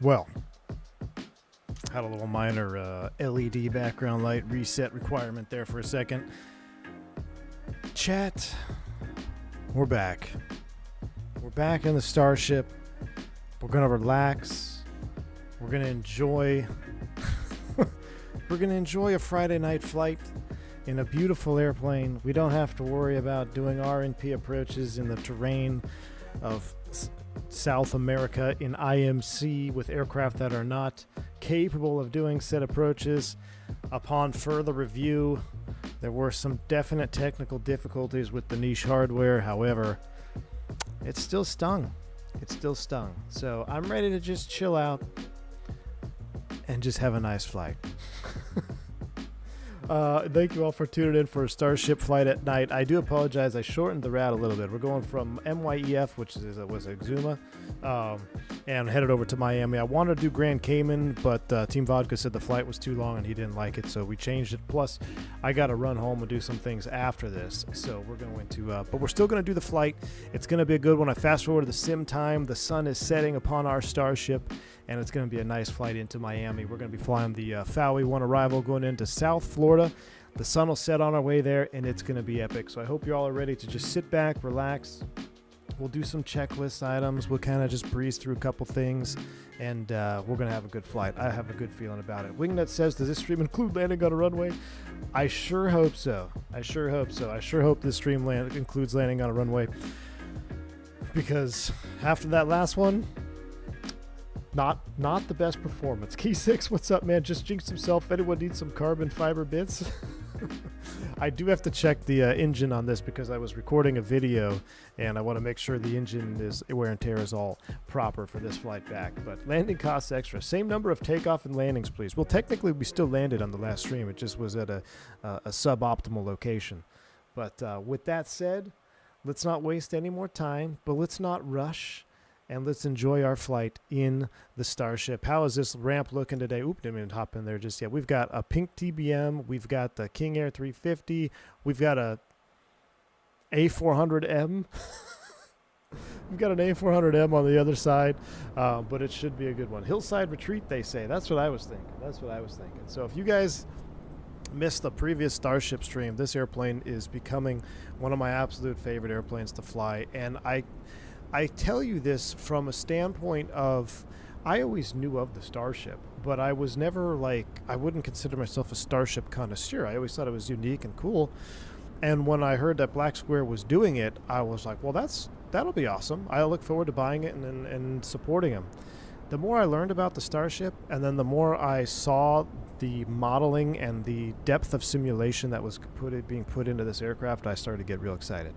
Well, had a little minor LED background light reset requirement there for a second. Chat, we're back. We're back in the Starship. We're going to relax. We're going to enjoy we're going to enjoy a Friday night flight in a beautiful airplane. We don't have to worry about doing RNP approaches in the terrain of South America in IMC with aircraft that are not capable of doing said approaches. Upon further review, there were some definite technical difficulties with the niche hardware. However, it still stung. It still stung. So I'm ready to just chill out and just have a nice flight. Thank you all for tuning in for a Starship flight at night. I do apologize. I shortened the route a little bit. We're going from MYEF, which was Exuma, and headed over to Miami. I wanted to do Grand Cayman, but Team Vodka said the flight was too long and he didn't like it, so we changed it. Plus, I got to run home and do some things after this, so we're going to, but we're still going to do the flight. It's going to be a good one. I fast forward to the sim time. The sun is setting upon our Starship, and it's going to be a nice flight into Miami. We're going to be flying the FAUI 1 arrival going into South Florida. The sun will set on our way there, and it's going to be epic. So I hope you all are ready to just sit back, relax. We'll do some checklist items. We'll kind of just breeze through a couple things, and we're going to have a good flight. I have a good feeling about it. Wingnut says, does this stream include landing on a runway? I sure hope so. I sure hope so. I sure hope this stream includes landing on a runway, because after that last one, not the best performance. Key 6, what's up, man? Just jinxed himself. Anyone needs some carbon fiber bits? I do have to check the engine on this because I was recording a video and I want to make sure the engine is wear and tear is all proper for this flight back. But landing costs extra. Same number of takeoff and landings, please. Well, technically we still landed on the last stream. It just was at a suboptimal location. But with that said, let's not waste any more time, but let's not rush. And let's enjoy our flight in the Starship. How is this ramp looking today? Oop, didn't even hop in there just yet. We've got a pink TBM. We've got the King Air 350. We've got a A400M. We've got an A400M on the other side, but it should be a good one. Hillside Retreat, they say. That's what I was thinking. So if you guys missed the previous Starship stream, this airplane is becoming one of my absolute favorite airplanes to fly. And I tell you this from a standpoint of, I always knew of the Starship, but I was never I wouldn't consider myself a Starship connoisseur. I always thought it was unique and cool. And when I heard that Black Square was doing it, I was like, well, that'll be awesome. I look forward to buying it and supporting them. The more I learned about the Starship, and then the more I saw the modeling and the depth of simulation that was being put into this aircraft, I started to get real excited.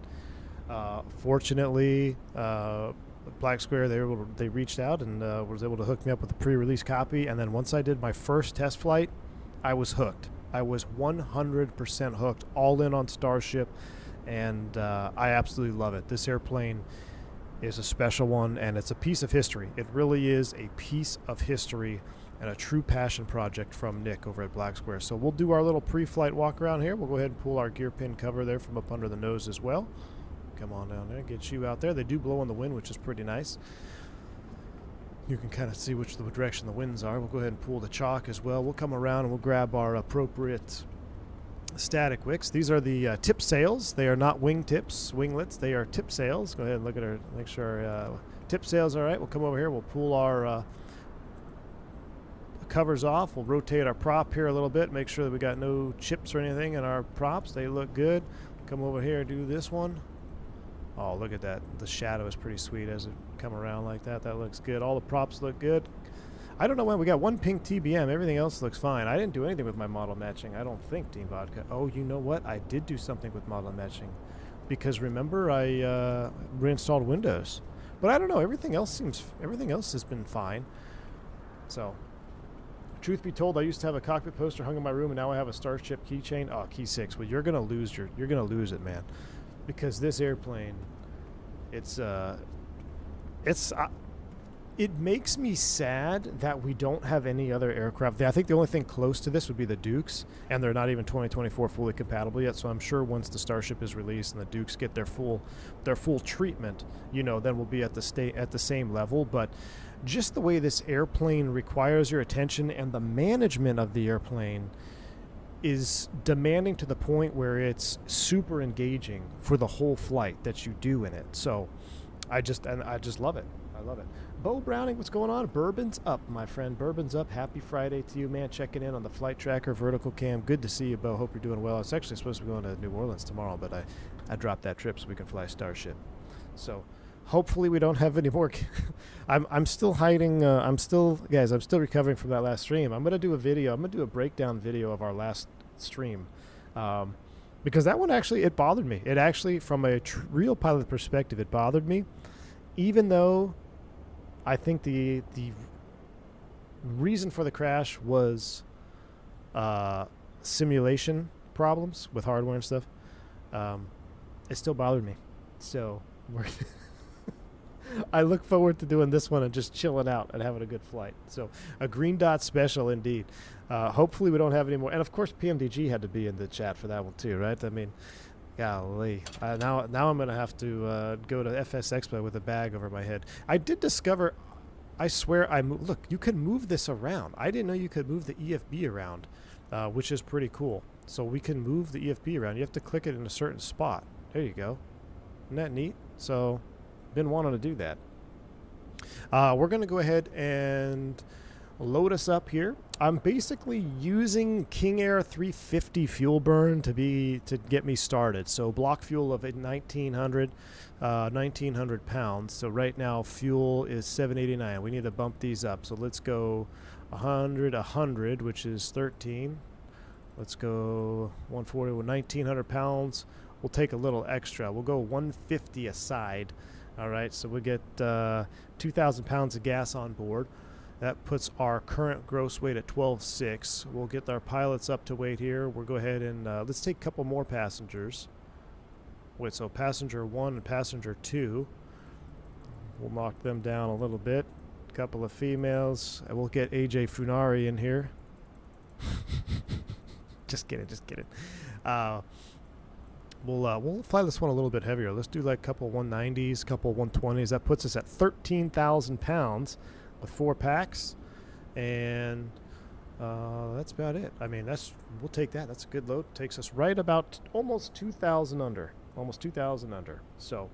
Fortunately, Black Square, they reached out and was able to hook me up with a pre-release copy. And then once I did my first test flight, I was hooked. I was 100% hooked, all in on Starship, and I absolutely love it. This airplane is a special one, and it's a piece of history. It really is a piece of history and a true passion project from Nick over at Black Square. So we'll do our little pre-flight walk around here. We'll go ahead and pull our gear pin cover there from up under the nose as well. Come on down there, get you out there. They do blow in the wind, which is pretty nice. You can kind of see which direction the winds are. We'll go ahead and pull the chalk as well. We'll come around and we'll grab our appropriate static wicks. These are the tip sails. They are not wing tips, winglets. They are tip sails. Go ahead and look at our, make sure our tip sails are all right. We'll come over here. We'll pull our covers off. We'll rotate our prop here a little bit. Make sure that we got no chips or anything in our props. They look good. Come over here and do this one. Oh, look at that. The shadow is pretty sweet as it come around like that. That looks good. All the props look good. I don't know when we got one pink TBM. Everything else looks fine. I didn't do anything with my model matching. I don't think, Team Vodka. Oh, you know what? I did do something with model matching. Because remember, I reinstalled Windows. But I don't know. Everything else has been fine. So, truth be told, I used to have a cockpit poster hung in my room, and now I have a Starship keychain. Oh, key 6. Well, you're gonna lose it, man. Because this airplane, it makes me sad that we don't have any other aircraft. I think the only thing close to this would be the Dukes, and they're not even 2024 fully compatible yet. So I'm sure once the Starship is released and the Dukes get their full treatment, then we'll be at the same level. But just the way this airplane requires your attention and the management of the airplane is demanding to the point where it's super engaging for the whole flight that you do in it. So I just love it. I love it. Bo Browning, what's going on? Bourbon's up, my friend. Bourbon's up. Happy Friday to you, man. Checking in on the Flight Tracker Vertical Cam. Good to see you, Bo. Hope you're doing well. It's actually supposed to be going to New Orleans tomorrow, but I dropped that trip so we can fly Starship. So hopefully we don't have any more. I'm still hiding. I'm still recovering from that last stream. I'm going to do a video. I'm going to do a breakdown video of our last stream. Because that one actually, it bothered me. It actually, from a real pilot perspective, it bothered me. Even though I think the reason for the crash was simulation problems with hardware and stuff, it still bothered me. So I look forward to doing this one and just chilling out and having a good flight. So a green dot special indeed. Hopefully we don't have any more. And of course PMDG had to be in the chat for that one too, right? I mean, golly. Now I'm going to have to go to FS Expo with a bag over my head. I did discover, I swear, look, you can move this around. I didn't know you could move the EFB around, which is pretty cool. So we can move the EFB around. You have to click it in a certain spot. There you go. Isn't that neat? So, been wanting to do that. We're going to go ahead and load us up here. I'm basically using King Air 350 fuel burn to get me started. So block fuel of 1900 pounds. So right now fuel is 789. We need to bump these up. So let's go 100, which is 13. Let's go 140 with 1900 pounds. We'll take a little extra. We'll go 150 aside. All right, so we get 2,000 pounds of gas on board. That puts our current gross weight at 12.6. We'll get our pilots up to weight here. We'll go ahead and let's take a couple more passengers. Wait, so passenger 1 and passenger 2. We'll knock them down a little bit. A couple of females. And we'll get AJ Funari in here. Just kidding. We'll fly this one a little bit heavier. Let's do like a couple 190s, couple 120s. That puts us at 13,000 pounds with 4 packs, and that's about it. I mean, we'll take that. That's a good load. Takes us right about almost 2,000 under. So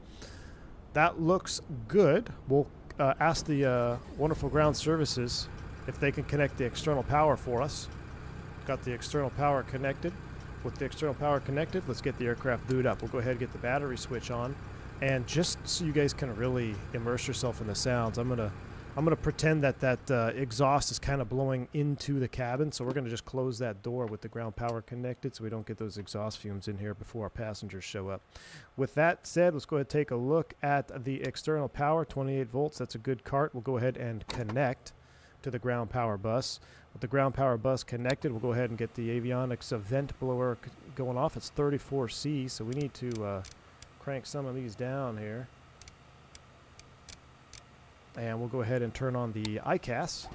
that looks good. We'll ask the wonderful ground services if they can connect the external power for us. Got the external power connected. With the external power connected, let's get the aircraft booted up. We'll go ahead and get the battery switch on, and just so you guys can really immerse yourself in the sounds, I'm gonna pretend that exhaust is kind of blowing into the cabin. So we're gonna just close that door with the ground power connected, so we don't get those exhaust fumes in here before our passengers show up. With that said, let's go ahead and take a look at the external power. 28 volts. That's a good cart. We'll go ahead and connect to the ground power bus. With the ground power bus connected, we'll go ahead and get the avionics vent blower going off. It's 34C, so we need to crank some of these down here. And we'll go ahead and turn on the ICAS.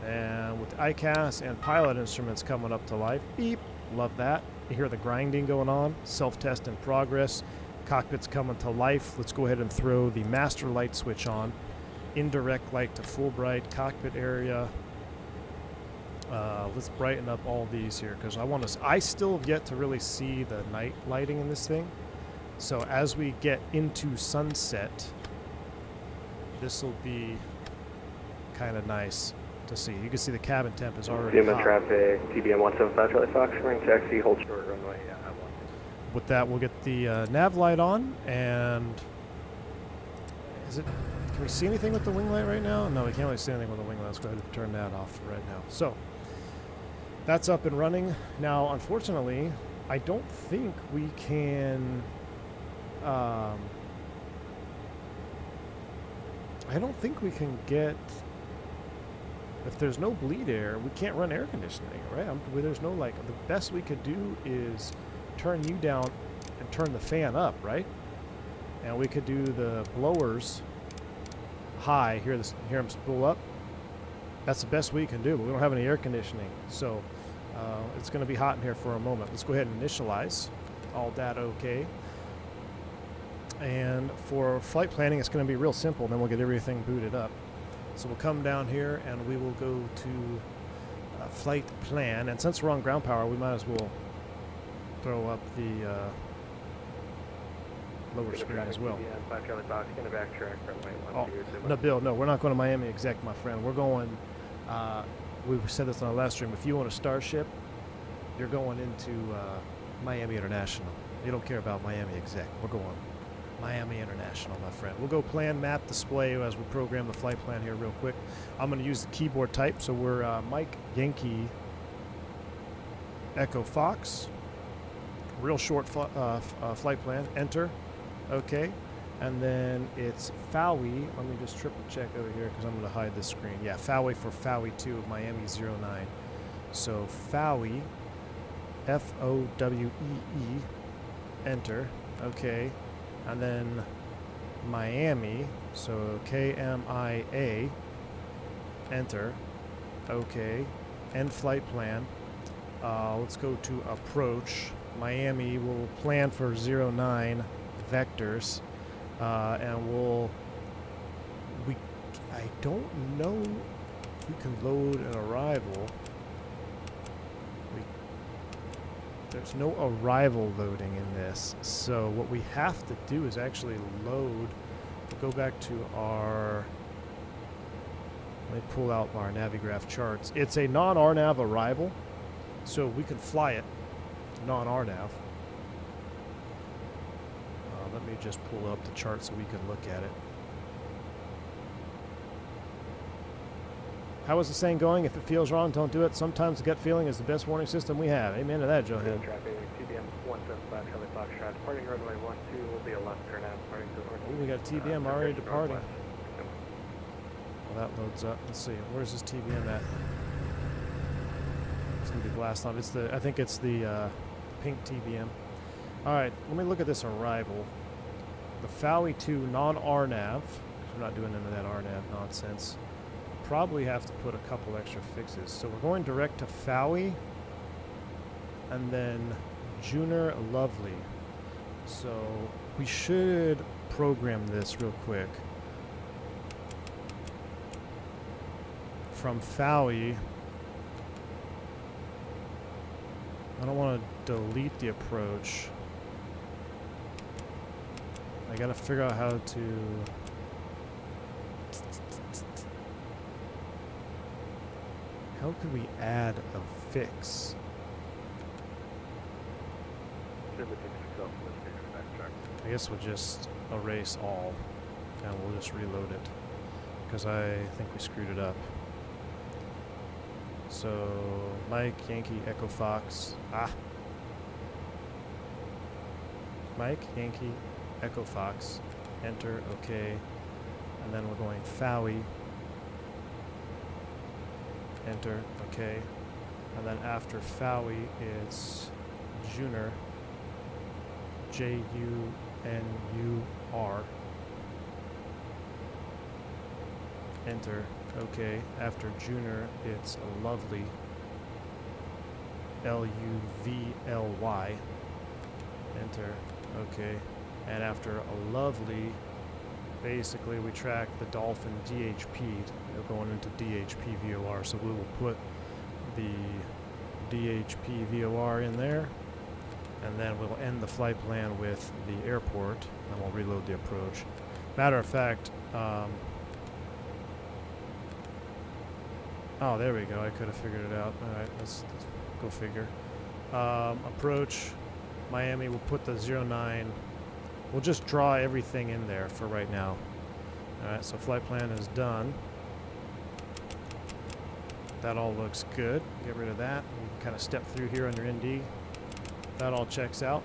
And with the ICAS and pilot instruments coming up to life, beep, love that. You hear the grinding going on, self-test in progress. Cockpit's coming to life. Let's go ahead and throw the master light switch on. Indirect light to full bright, cockpit area. Let's brighten up all these here because I still have yet to really see the night lighting in this thing. So as we get into sunset, this will be kind of nice to see. You can see the cabin temp is already hot. Traffic, TBM 175 Charlie Fox, ring taxi, hold short runway. Yeah, I want it. With that, we'll get the nav light on, and can we see anything with the wing light right now? No, we can't really see anything with the wing light. Let's go ahead and turn that off right now. So that's up and running. Now, unfortunately, I don't think we can get, if there's no bleed air, we can't run air conditioning, right? There's no, like, the best we could do is turn you down and turn the fan up, right? And we could do the blowers high, hear them spool up. That's the best we can do, but we don't have any air conditioning. So it's going to be hot in here for a moment. Let's go ahead and initialize. All data okay. And for flight planning, it's going to be real simple, and then we'll get everything booted up. So we'll come down here and we will go to flight plan. And since we're on ground power, we might as well throw up the lower screen as well. No, Bill, no, we're not going to Miami exec, my friend. We're going, we said this on our last stream, if you own a Starship, you're going into Miami International. You don't care about Miami exec. We're going Miami International, my friend. We'll go plan, map, display as we program the flight plan here real quick. I'm going to use the keyboard type, so we're Mike Yankee Echo Fox. Real short flight plan. Enter. Okay. And then it's FOWI. Let me just triple check over here because I'm going to hide this screen. Yeah, FOWI for FOWI 2 of Miami 09. So FOWI, F-O-W-E-E, enter. Okay. And then Miami, so K-M-I-A, enter. Okay. End flight plan. Let's go to approach. Miami will plan for 09 vectors. And I don't know if we can load an arrival. There's no arrival loading in this. So what we have to do is actually load, go back to our, let me pull out our Navigraph charts. It's a non-RNAV arrival, so we can fly it non-RNAV. Let me just pull up the chart so we can look at it. How is the saying going? If it feels wrong, don't do it. Sometimes the gut feeling is the best warning system we have. Amen to that, Joe Head. Traffic, TBM 175 Charlie Foxtrot, departing runway 12 will be a left turn out, departing to the north. Ooh, we got TBM already departing. Well, that loads up. Let's see. Where's this TBM at? It's gonna be blast off. It's the, I think it's the pink TBM. All right, let me look at this arrival. The FOWI 2 non-RNAV, because we're not doing any of that RNAV nonsense. Probably have to put a couple extra fixes. So we're going direct to FOWI and then Juner Lovely. So we should program this real quick. From FOWI, I don't want to delete the approach. I gotta figure out how to. How could we add a fix? I guess we'll just erase all and we'll just reload it because I think we screwed it up. So Mike Yankee Echo Fox. Mike Yankee Echo Fox. Enter. Okay. And then we're going FOWI. Enter. Okay. And then after FOWI, it's Juner. J-U-N-U-R. Enter. Okay. After Juner, it's Lovely. L-U-V-L-Y. Enter. Okay. And after a Lovely, basically we track the Dolphin DHP. They're going into DHP VOR. So we will put the DHP VOR in there. And then we'll end the flight plan with the airport. And we'll reload the approach. Matter of fact, oh, there we go. I could have figured it out. All right, let's go figure. Approach Miami. We'll put the 09. We'll just draw everything in there for right now. All right, so flight plan is done. That all looks good. Get rid of that. We can kind of step through here under ND. That all checks out.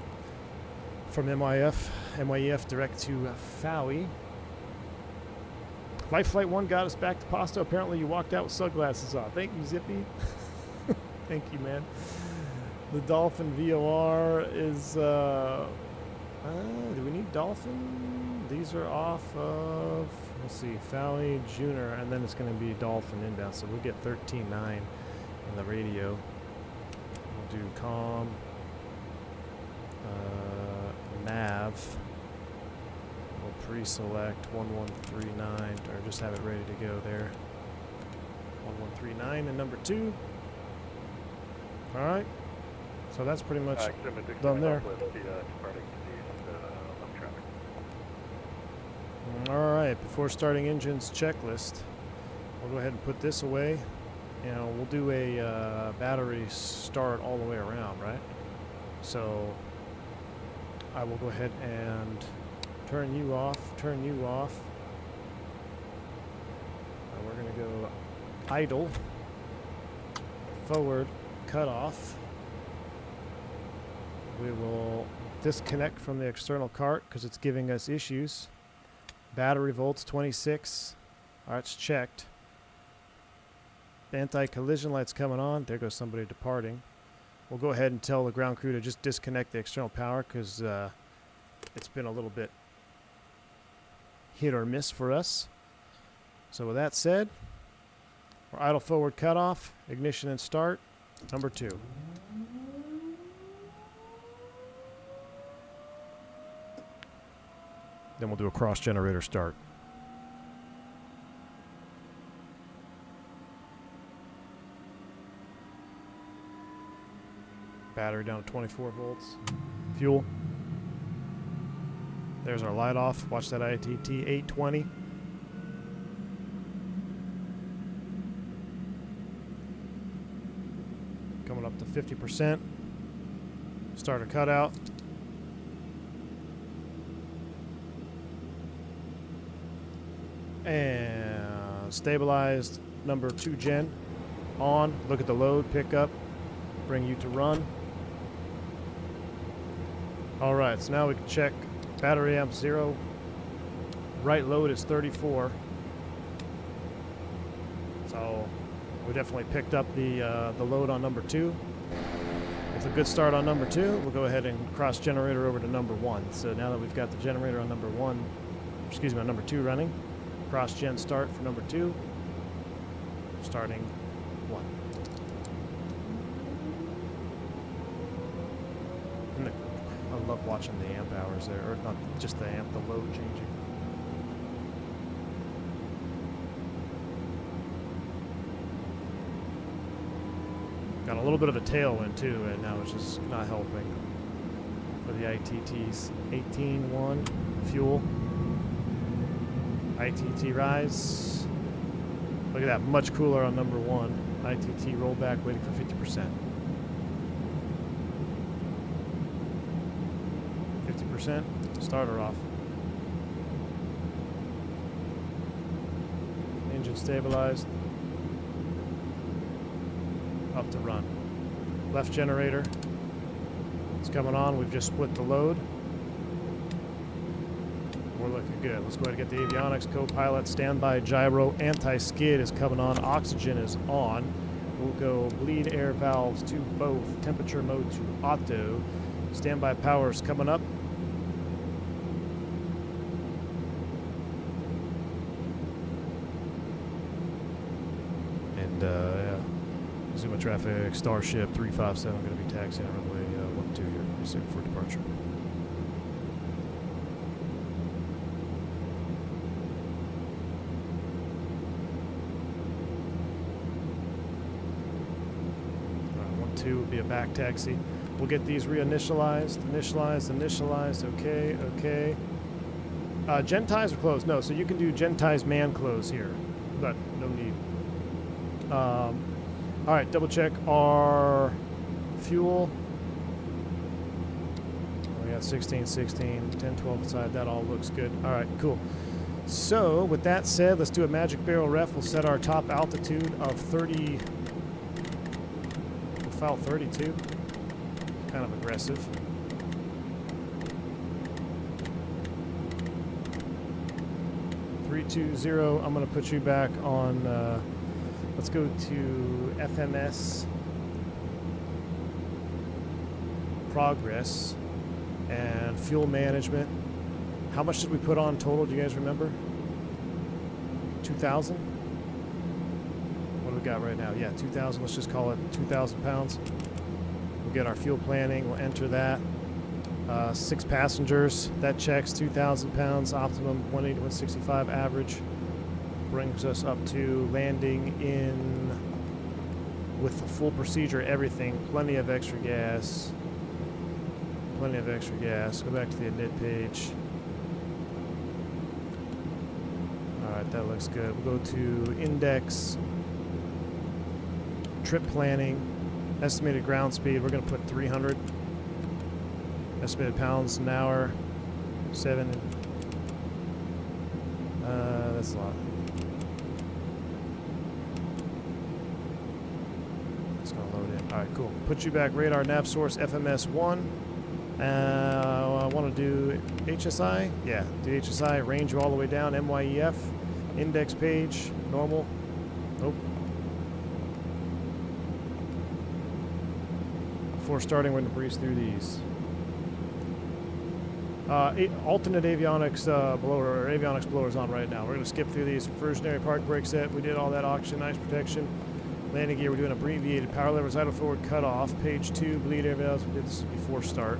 From MYEF direct to FOWI. Life Flight 1 got us back to Pasto. Apparently you walked out with sunglasses on. Thank you, Zippy. Thank you, man. The Dolphin VOR is, do we need Dolphin? These are off of, let's see, FOWI, Juner, and then it's going to be Dolphin inbound. So we'll get 13.9 in the radio. We'll do comm, nav. We'll pre-select 1139, or just have it ready to go there. 1139 and number 2. All right. So that's pretty much done there. All right. Before starting engines checklist, we'll go ahead and put this away. We'll do a battery start all the way around, right? So I will go ahead and turn you off. And we're going to go idle, forward, cut off. We will disconnect from the external cart because it's giving us issues. Battery volts 26. All right, it's checked. Anti-collision light's coming on. There goes somebody departing. We'll go ahead and tell the ground crew to just disconnect the external power because it's been a little bit hit or miss for us. So with that said, we're idle forward cutoff, ignition and start, number 2. Then we'll do a cross generator start. Battery down to 24 volts. Fuel. There's our light off. Watch that ITT 820. Coming up to 50%. Starter cutout. And stabilized number 2 gen. On. Look at the load. Pick up. Bring you to run. Alright, so now we can check battery amp 0. Right load is 34. So we definitely picked up the load on number 2. With a good start on number 2, we'll go ahead and cross generator over to number 1. So now that we've got the generator on number 2 running, cross gen start for number 2. Starting 1. I love watching the amp hours there, or not just the amp, the load changing. Got a little bit of a tailwind too, and now it's just not helping for the ITTs. 18-1, fuel. ITT rise. Look at that, much cooler on number 1. ITT rollback waiting for 50%. 50%, starter off. Engine stabilized. Up to run. Left generator. It's coming on. We've just split the load. We're looking good. Let's go ahead and get the avionics. Co-pilot, standby gyro, anti-skid is coming on. Oxygen is on. We'll go bleed air valves to both. Temperature mode to auto. Standby power is coming up. Yeah. Zuma traffic, Starship 357 going to be taxiing runway 12 here. Pretty soon for departure. Alright, 12 will be a back taxi. We'll get these reinitialized. Initialized. Okay. Gen ties are closed. No, so you can do gen ties man close here, but no need. All right, double check our fuel. We got 16, 10, 12 inside. That all looks good. All right, cool. So with that said, let's do a magic barrel ref. We'll set our top altitude of 30. We'll file 32. Kind of aggressive. $320. I'm going to put you back on. Let's go to FMS progress and fuel management. How much did we put on total? Do you guys remember? 2,000? What do we got right now? Yeah, 2,000. Let's just call it 2,000 pounds. We'll get our fuel planning. We'll enter that. 6 passengers. That checks 2,000 pounds, optimum 180 to 165 average. Brings us up to landing in with the full procedure, everything. Plenty of extra gas. Plenty of extra gas. Go back to the init page. Alright, that looks good. We'll go to index. Trip planning. Estimated ground speed. We're going to put 300. Estimated pounds an hour. 7. That's a lot. It's going to load in. Alright, cool. Put you back radar nav source FMS 1. I want to do HSI. Yeah, do HSI. Range you all the way down. MYEF. Index page. Normal. Nope. Before starting, we're going to breeze through these. Alternate avionics blower, or avionics blowers on right now. We're going to skip through these. Versionary park brake set. We did all that. Oxygen, ice protection. Landing gear, we're doing abbreviated. Power levers, idle forward, cut off. Page 2, bleed air valves. We did this before start.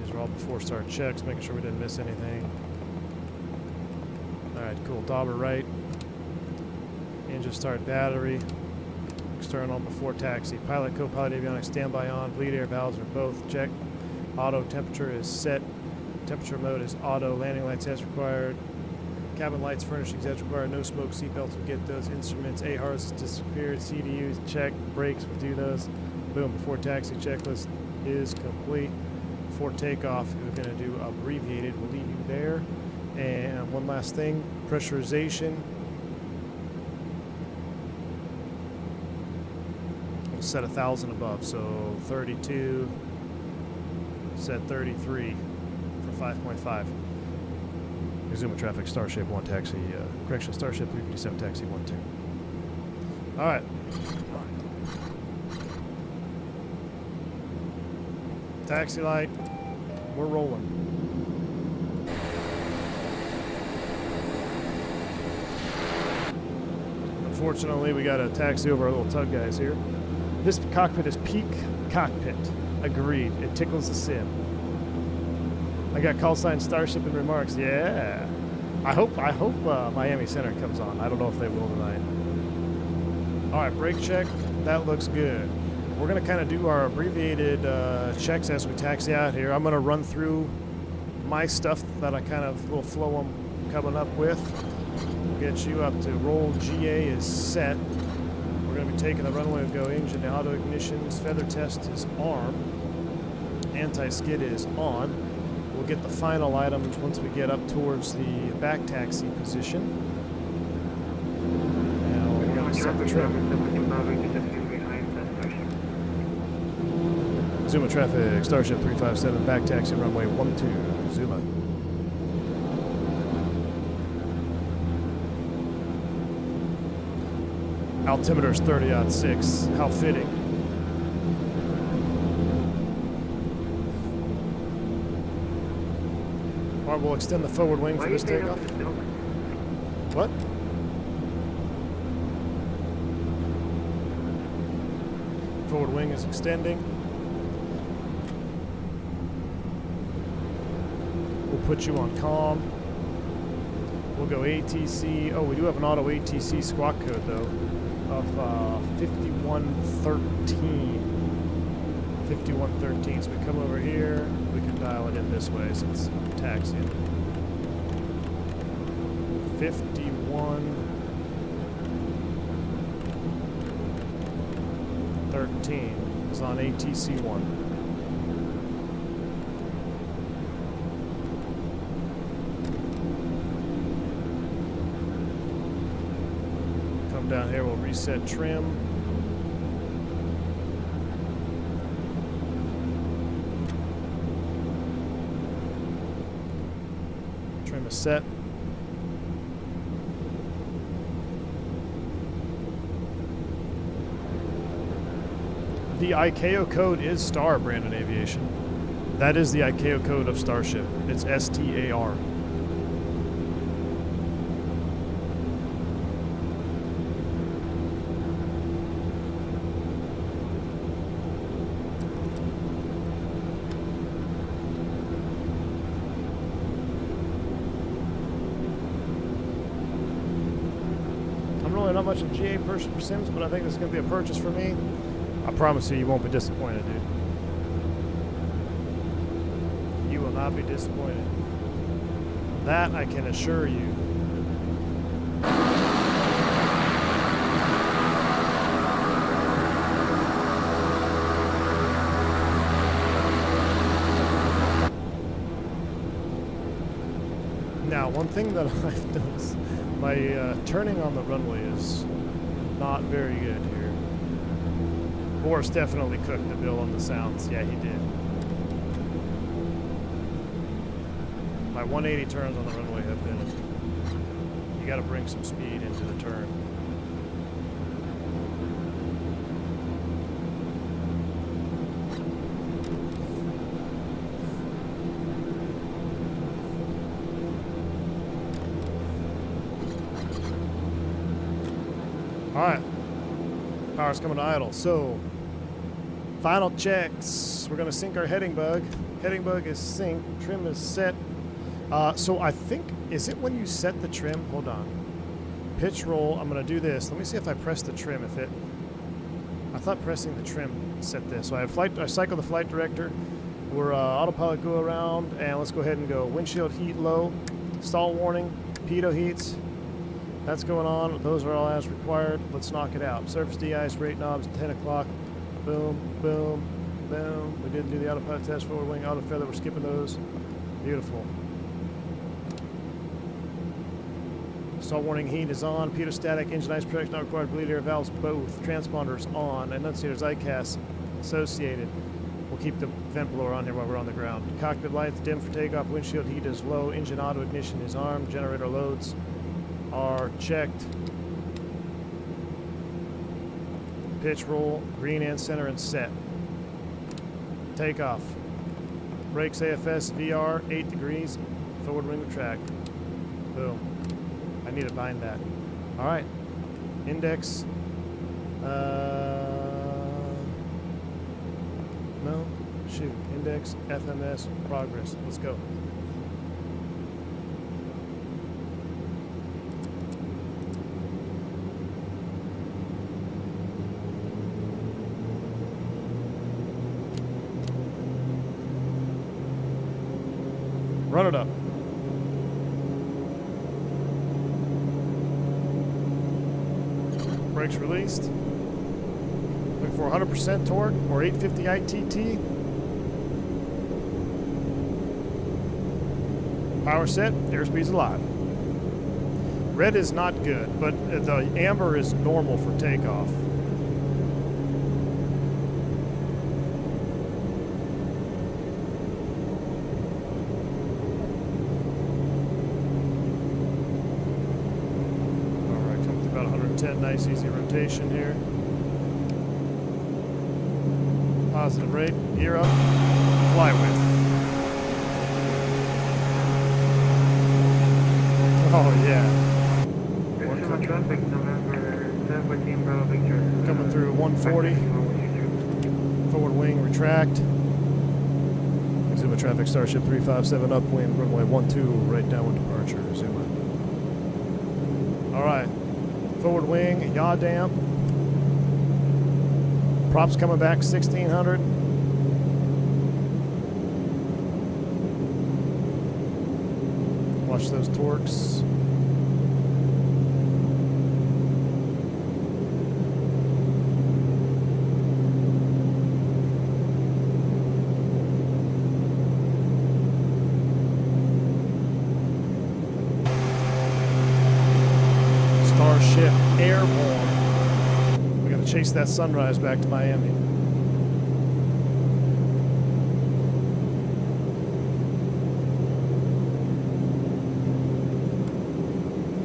These are all before start checks, making sure we didn't miss anything. Alright, cool. Dauber right. Engine start battery. External before taxi. Pilot, co-pilot, avionics, standby on. Bleed air valves are both checked. Auto temperature is set. Temperature mode is auto. Landing lights as required. Cabin lights, furnishings as required. No smoke. Seatbelts, we'll get those. Instruments, AHRS disappeared. CDUs, check. Brakes, we'll do those. Boom. Before taxi checklist is complete. Before takeoff, we're going to do abbreviated. We'll leave you there. And one last thing. Pressurization. We'll set 1,000 above. So 32. Set 33 for 5.5. Exuma traffic, Starship 1 taxi, correction, Starship 357 taxi 12. Alright. Taxi light, we're rolling. Unfortunately, we got to taxi over our little tug guys here. This cockpit is peak cockpit. Agreed. It tickles the sim. I got call sign Starship in remarks. Yeah. I hope Miami Center comes on. I don't know if they will tonight. All right, brake check. That looks good. We're going to kind of do our abbreviated checks as we taxi out here. I'm going to run through my stuff that I kind of will flow I'm coming up with. We'll get you up to roll. GA is set. We're going to be taking the runway. We'll go engine, auto ignitions. Feather test is arm. Anti-skid is on. We'll get the final items once we get up towards the back taxi position. Now we're going to set the trim. Zuma traffic, Starship 357, back taxi runway 12, Zuma. Altimeter's 30-6. How fitting. Alright, we'll extend the forward wing for this takeoff. What? Forward wing is extending. We'll put you on comm. We'll go ATC. Oh, we do have an auto ATC squawk code though of 5113. 5113. So we come over here. We can dial it in this way since I'm taxiing. 5113 is on ATC 1. Down here, we'll reset trim. Trim is set. The ICAO code is STAR, Brandon Aviation. That is the ICAO code of Starship. It's STAR. not much of a GA person for Sims, but I think this is going to be a purchase for me. I promise you, you won't be disappointed, dude. You will not be disappointed. That I can assure you. Now, one thing that I've noticed, my turning on the runway is not very good here. Boris definitely cooked the bill on the sounds. Yeah, he did. My 180 turns on the runway have been, you got to bring some speed into the turn. All right, power's coming to idle. So, final checks. We're gonna sync our heading bug. Heading bug is synced, trim is set. So I think, is it when you set the trim? Hold on. Pitch roll, I'm gonna do this. Let me see if I press the trim, if it, I thought pressing the trim set this. So I cycle the flight director. We're autopilot go around, and let's go ahead and go windshield heat low, stall warning, pitot heats. That's going on. Those are all as required. Let's knock it out. Surface de-ice, rate knobs, 10 o'clock. Boom, boom, boom. We didn't do the autopilot test, forward wing, auto feather. We're skipping those. Beautiful. Stall warning heat is on. Pitot static, engine ice protection not required. Bleed air valves both. Transponders on. Annunciators ICAS associated. We'll keep the vent blower on here while we're on the ground. Cockpit lights dim for takeoff. Windshield heat is low. Engine auto ignition is armed. Generator loads are checked. Pitch roll, green and center and set. Takeoff. Brakes AFS VR 8 degrees. Forward wing retract. Boom. I need to bind that. All right. Index. No. Shoot. Index. FMS. Progress. Let's go. Run it up. Brakes released. Looking for 100% torque or 850 ITT. Power set, airspeed's alive. Red is not good, but the amber is normal for takeoff. Nice easy rotation here. Positive rate, gear up, fly with. Oh yeah. Traffic, November 17 Bravo Victor. Coming through 140. Forward wing retract. Zuma traffic, Starship 357 upwind, runway 12, right downwind departure, Zuma. All right. Forward wing, yaw damp. Props coming back 1600. Watch those torques. Starship airborne. We gotta chase that sunrise back to Miami.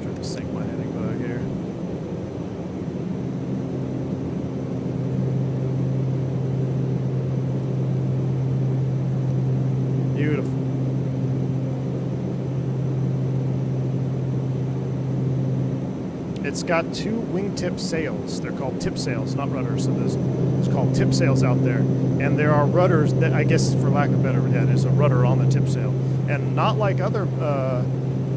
Trying to sink my heading bug here. Beautiful. It's got two wingtip sails. They're called tip sails, not rudders. So it's called tip sails out there. And there are rudders that, I guess for lack of better, yeah, there's a rudder on the tip sail. And not like other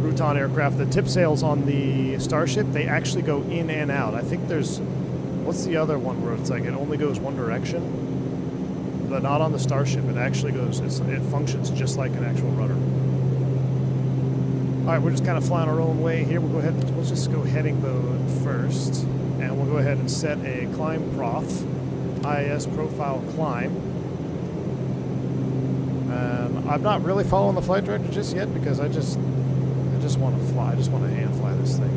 Rutan aircraft. The tip sails on the Starship, they actually go in and out. I think there's, what's the other one where it's like it only goes one direction? But not on the Starship. It actually goes, it functions just like an actual rudder. All right, we're just kind of flying our own way here. We'll go ahead, we'll just go heading mode first. And we'll go ahead and set a climb prof, IS profile climb. And I'm not really following the flight director just yet because I just want to fly. I just want to hand fly this thing.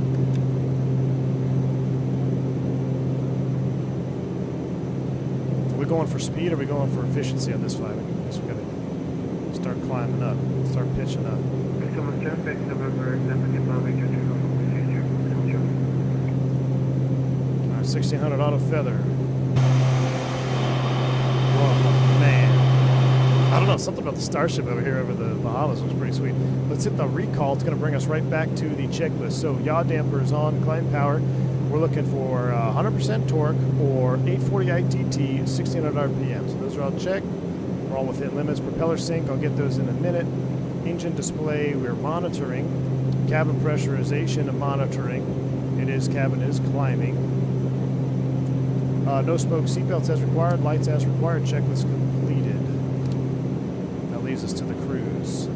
Are we going for speed or are we going for efficiency on this flight? I guess we gotta start climbing up, start pitching up. Alright, 1600 auto feather. Oh man. I don't know, something about the Starship over here over the Bahamas was pretty sweet. Let's hit the recall. It's going to bring us right back to the checklist. So yaw dampers on, climb power. We're looking for 100% torque or 840 ITT, 1600 RPM. So those are all checked. We're all within limits. Propeller sync, I'll get those in a minute. Engine display, we're monitoring. Cabin pressurization and monitoring. Cabin is climbing. No smoke, seatbelts as required, lights as required, checklist completed. Leads us to the cruise.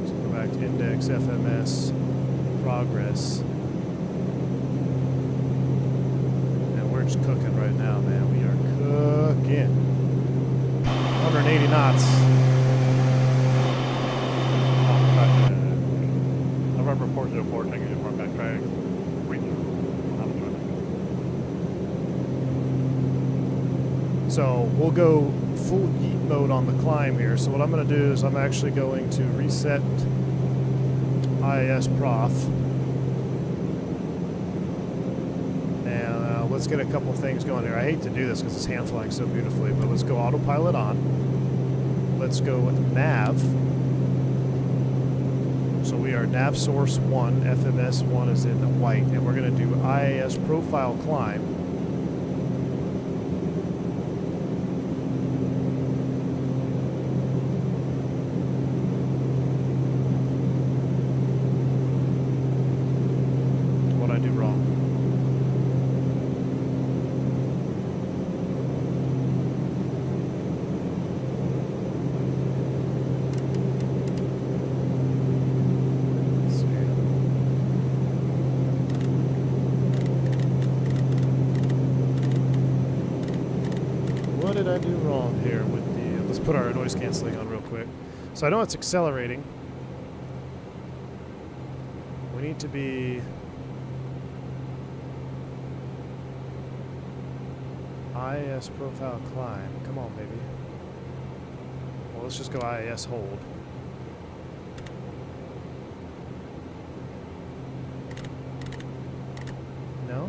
Let's go back to index, FMS, progress. And we're just cooking right now, man. We are cooking. 180 knots. November 404, taking you for back track. So we'll go full yeet mode on the climb here. So what I'm going to do is I'm actually going to reset IIS prof. And let's get a couple things going here. I hate to do this because it's hand flying so beautifully, but let's go autopilot on. Let's go with nav. So we are nav source 1, FMS 1 is in the white, and we're going to do IIS profile climb. What did I do wrong here with the... let's put our noise canceling on real quick. So I know it's accelerating. We need to be... IIS profile climb. Come on, baby. Well, let's just go IIS hold. No?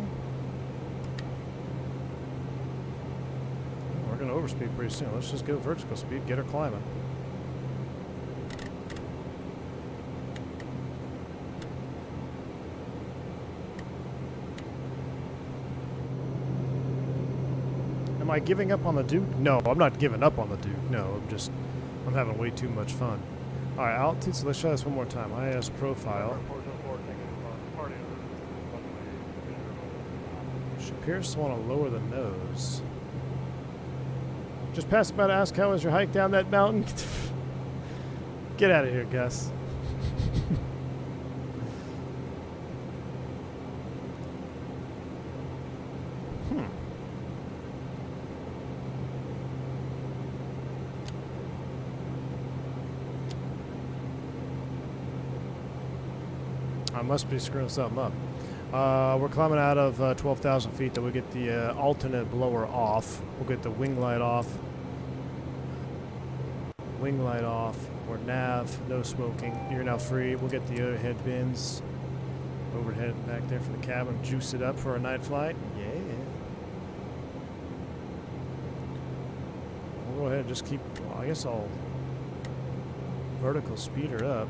We're going to overspeed pretty soon. Let's just go vertical speed, get her climbing. Am I giving up on the Duke? No, I'm not giving up on the Duke. No, I'm having way too much fun. All right, altitude, so let's try this one more time. IIS profile. She appears to want to lower the nose. Just passed about to ask how was your hike down that mountain? Get out of here, Gus. I must be screwing something up. We're climbing out of 12,000 feet, then we get the alternate blower off. We'll get the wing light off. Wing light off. We're nav, no smoking. You're now free. We'll get the overhead bins. Overhead back there for the cabin. Juice it up for a night flight. Yeah. We'll go ahead and just keep, well, I guess I'll vertical speed her up.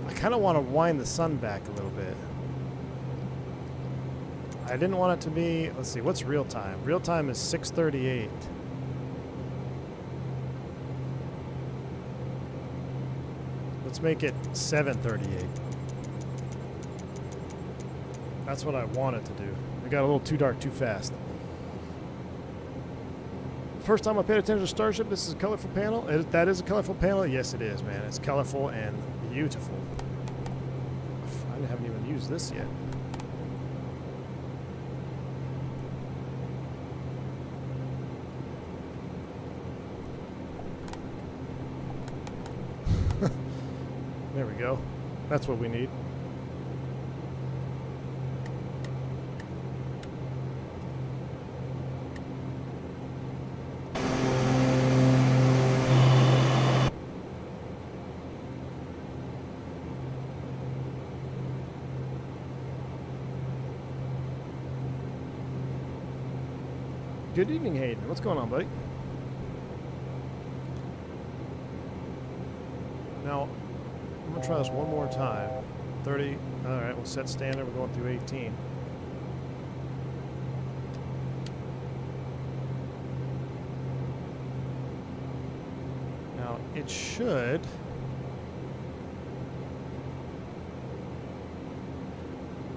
I kind kind of want to wind the sun back a little bit. I didn't want it to be, let's see, what's real time? Real time is 6:38. Let's make it 7:38. That's what I wanted to do. I got a little too dark too fast. First time I paid attention to Starship, this is a colorful panel. That is a colorful panel? Yes, it is, man. It's colorful and beautiful. I haven't even used this yet. There we go. That's what we need. Good evening, Hayden. What's going on, buddy? Now, I'm going to try this one more time. 30. All right, we'll set standard. We're going through 18. Now, it should...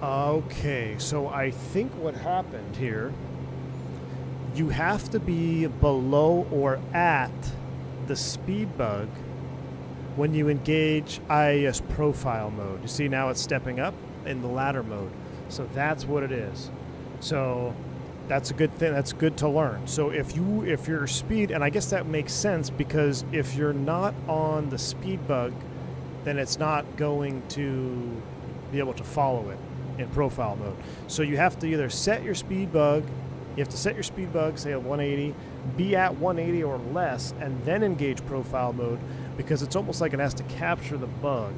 Okay, so I think what happened here... You have to be below or at the speed bug when you engage IAS profile mode. You see now it's stepping up in the ladder mode. So that's what it is. So that's a good thing. That's good to learn. So if your speed, and I guess that makes sense because if you're not on the speed bug, then it's not going to be able to follow it in profile mode. So you have to either set your speed bug. You have to set your speed bug, say at 180, be at 180 or less, and then engage profile mode because it's almost like it has to capture the bug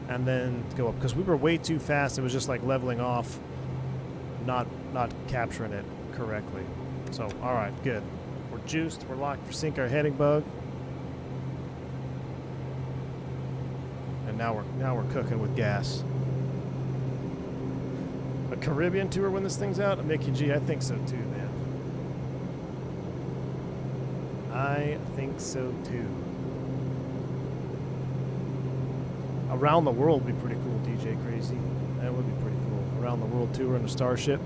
and then go up. Because we were way too fast. It was just like leveling off, not capturing it correctly. So, all right, good. We're juiced. We're locked for sync our heading bug. And now we're cooking with gas. A Caribbean tour when this thing's out? Mickey G, I think so too, man. I think so too. Around the world would be pretty cool, DJ Crazy. That would be pretty cool. Around the world tour in a Starship.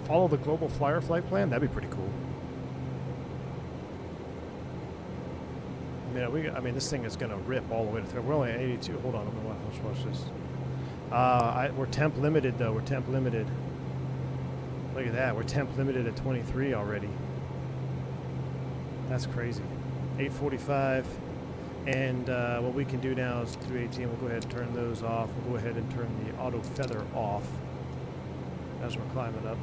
Follow the global flyer flight plan? That'd be pretty cool. I mean, this thing is going to rip all the way to through. We're only at 82. Hold on, let's watch this. We're temp limited, though. We're temp limited. Look at that. We're temp limited at 23 already. That's crazy. 845. And what we can do now is 318. We'll go ahead and turn those off. We'll go ahead and turn the auto feather off as we're climbing up.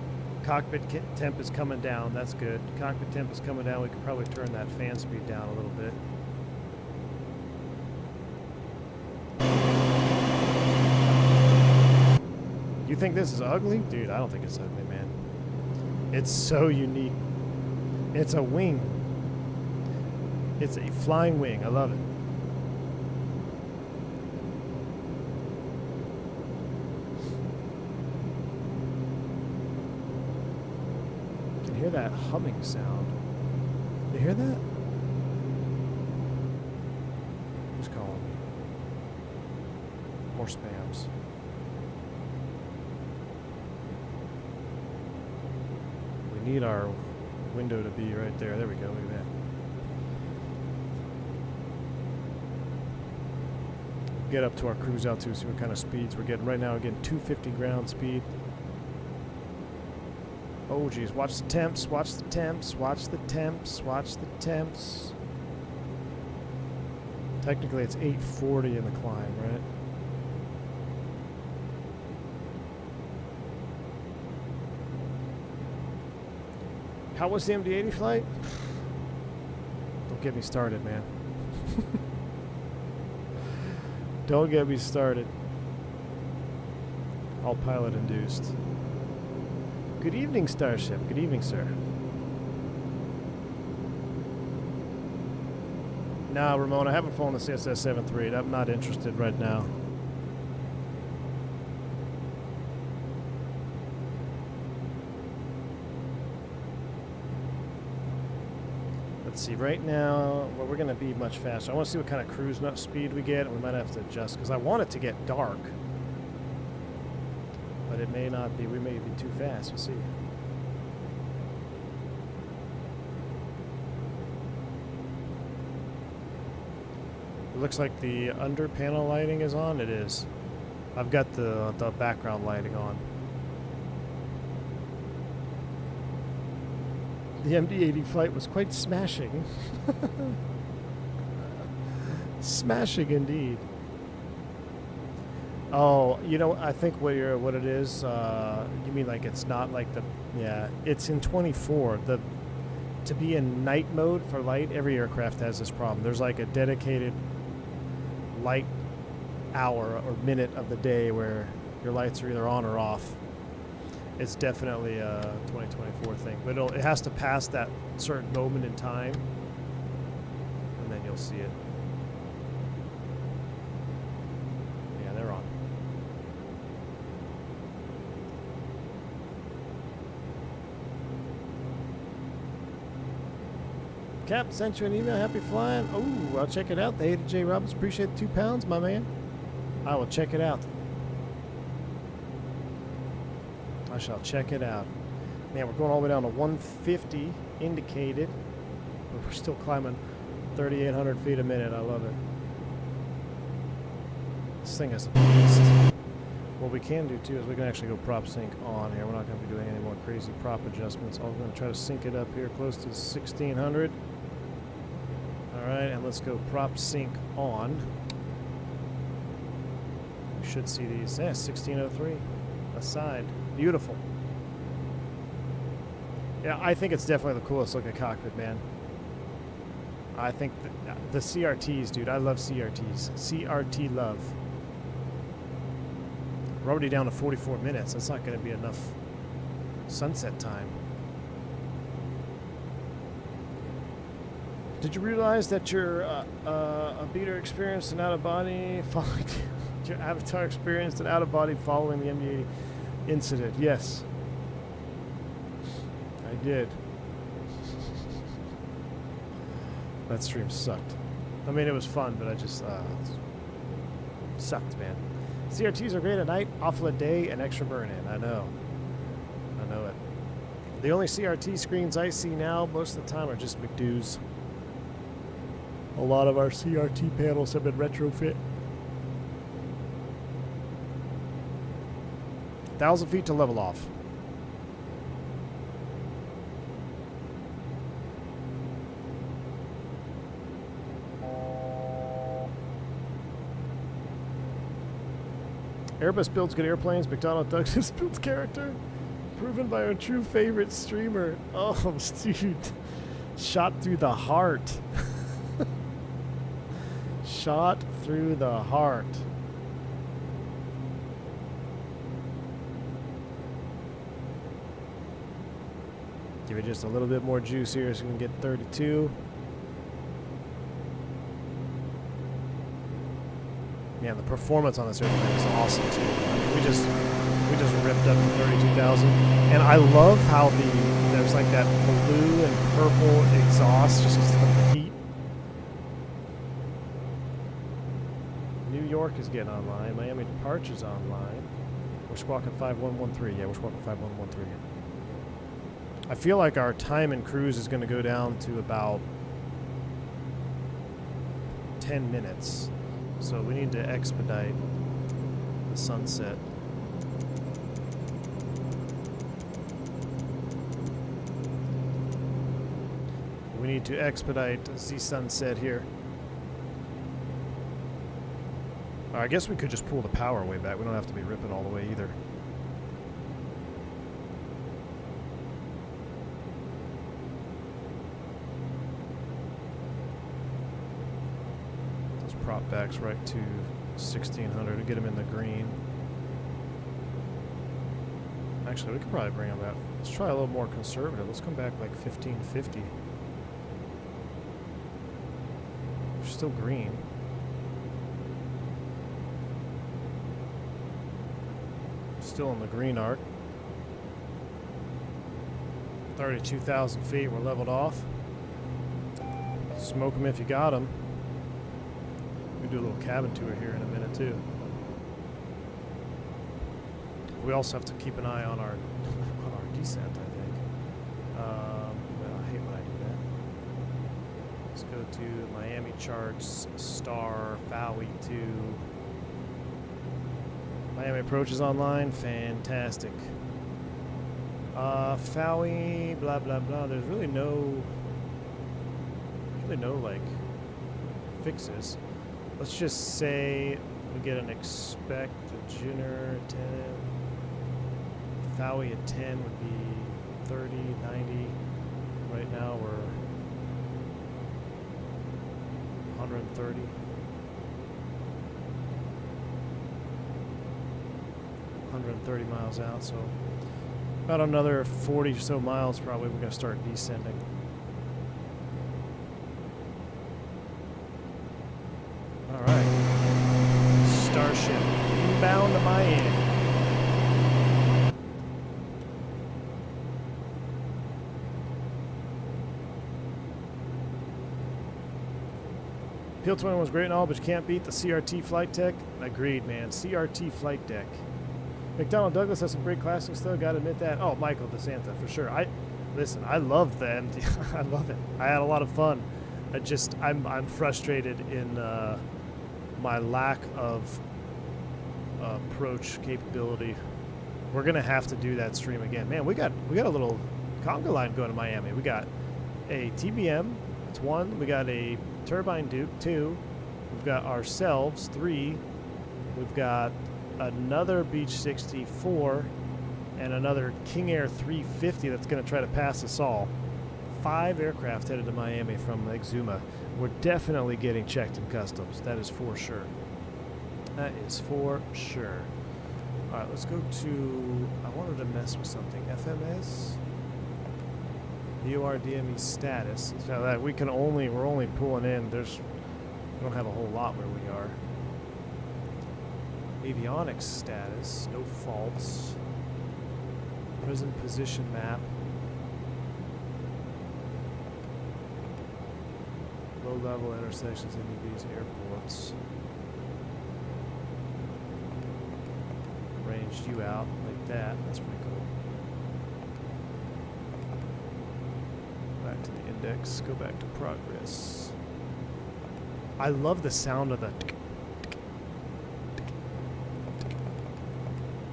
Cockpit temp is coming down. That's good. Cockpit temp is coming down. We could probably turn that fan speed down a little bit. You think this is ugly? Dude, I don't think it's ugly, man. It's so unique. It's a wing. It's a flying wing. I love it. Hear that humming sound? You hear that? Who's calling me? More spams. We need our window to be right there. There we go. Look at that. Get up to our cruise altitude, see what kind of speeds we're getting. Right now, we're getting 250 ground speed. Oh geez, watch the temps, watch the temps, watch the temps, watch the temps. Technically, it's 840 in the climb, right? How was the MD-80 flight? Don't get me started, man. Don't get me started. All pilot induced. Good evening, Starship. Good evening, sir. Nah, Ramon, I haven't flown the CSS-73. I'm not interested right now. Let's see, right now, well, we're going to be much faster. I want to see what kind of cruise speed we get, and we might have to adjust, because I want it to get dark. But it may not be. We may be too fast. We'll see. It looks like the under panel lighting is on. It is. I've got the background lighting on. The MD-80 flight was quite smashing. Smashing indeed. Oh, you know, I think what it is, you mean like it's not like the, yeah, it's in 24. To be in night mode for light, every aircraft has this problem. There's like a dedicated light hour or minute of the day where your lights are either on or off. It's definitely a 2024 thing, but it has to pass that certain moment in time, and then you'll see it. Yeah, they're on. Cap sent you an email. Happy flying. Oh, I'll check it out. The A to J Robbins. Appreciate the £2, my man. I will check it out. I shall check it out. Man, we're going all the way down to 150 indicated. But we're still climbing 3,800 feet a minute. I love it. This thing is a beast. What we can do too is we can actually go prop sync on here. We're not going to be doing any more crazy prop adjustments. I'm going to try to sync it up here close to 1,600. All right, and let's go prop sync on. We should see these. Yeah, 1,603 aside. Beautiful. Yeah, I think it's definitely the coolest looking cockpit, man. I think the CRTs, dude. I love CRTs. CRT love. We're already down to 44 minutes. That's not going to be enough sunset time. Did you realize that your a beater experienced an out-of-body following your avatar experienced an out-of-body following the MD-80 incident? Yes, I did. That stream sucked. I mean, it was fun, but I just sucked, man. CRTs are great at night, awful at day, and extra burn-in. I know it. The only CRT screens I see now most of the time are just McDo's. A lot of our CRT panels have been retrofit. 1,000 feet to level off. Airbus builds good airplanes. McDonnell Douglas builds character. Proven by our true favorite streamer. Oh, dude. Shot through the heart. Shot through the heart. Give it just a little bit more juice here so we can get 32. Man, the performance on this airplane is awesome too. I mean, we just ripped up to 32,000, and I love how there's like that blue and purple exhaust just from the heat. New York is getting online. Miami departure's online. We're squawking 5113. Yeah, we're squawking 5113. I feel like our time in cruise is going to go down to about 10 minutes. So we need to expedite the sunset. We need to expedite the sunset here. I guess we could just pull the power way back. We don't have to be ripping all the way either. Those prop backs right to 1600 to get them in the green. Actually, we could probably bring them back. Let's try a little more conservative. Let's come back like 1550. We're still green. Still in the green arc. 32,000 feet. We're leveled off. Smoke them if you got them. We can do a little cabin tour here in a minute too. We also have to keep an eye on our descent, I think. Well, I hate when I do that. Let's go to Miami charts, star, Fowey 2. Miami approach is online. Fantastic. Fowey, blah, blah, blah. There's really no like fixes. Let's just say we get an expect a Junior 10. Fowey at 10 would be 30, 90. Right now we're 130. 130 miles out, so about another 40 or so miles probably we're going to start descending. All right. Starship inbound to Miami. Peel 21 was great and all, but you can't beat the CRT flight deck. Agreed, man. CRT flight deck. McDonnell Douglas has some great classics, though. Got to admit that. Oh, Michael DeSanta, for sure. Listen. I love the MD. I love it. I had a lot of fun. I'm frustrated in my lack of approach capability. We're gonna have to do that stream again, man. We got a little conga line going to Miami. We got a TBM. That's 1. We got a Turbine Duke 2. We've got ourselves 3. We've got another Beech 64 and another King Air 350 that's going to try to pass us all. 5 aircraft headed to Miami from Exuma. We're definitely getting checked in customs. That is for sure. That is for sure. All right, let's go to, I wanted to mess with something. FMS, DOR-DME status. So that we're only pulling in. We don't have a whole lot where we are. Avionics status, no faults. Present position map. Low level intersections in these airports. Ranged you out like that. That's pretty cool. Back to the index. Go back to progress. I love the sound of the.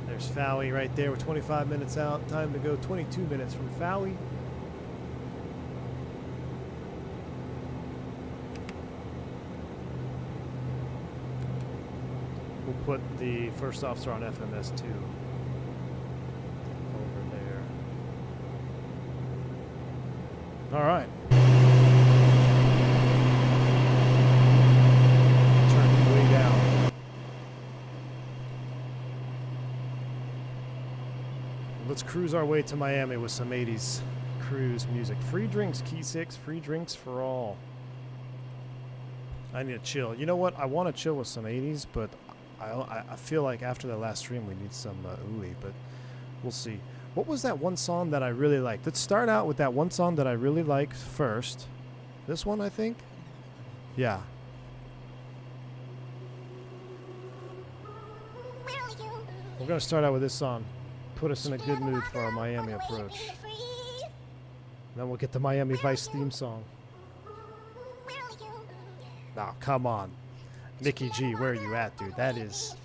There's Fowey right there. We're 25 minutes out. Time to go 22 minutes from Fowey. We'll put the first officer on FMS 2 over there. All right. Turn way down. Let's cruise our way to Miami with some 80s cruise music. Free drinks, Key 6. Free drinks for all. I need to chill. You know what? I want to chill with some 80s, but I feel like after the last stream we need some ooey, but we'll see. What was that one song that I really liked? Let's start out with that one song that I really liked first. This one, I think? Yeah. We're going to start out with this song. Put us in a good mood for our Miami approach. Then we'll get the Miami Vice theme song. Now, come on. Mickey G, where are you at, dude? That's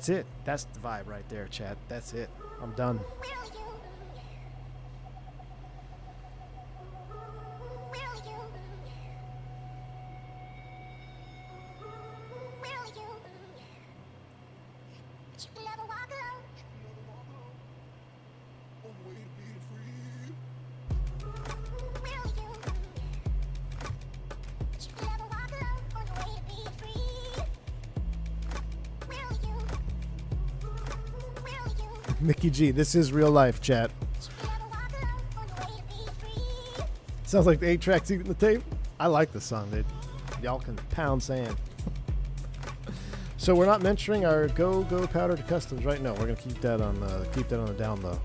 it. That's the vibe right there, chat. That's it. I'm done. Mickey G, this is real life, chat. Sounds like the 8-track's eating the tape. I like the song, dude. Y'all can pound sand. So we're not mentioning our go powder to customs, right? No, we're gonna keep that on the down low.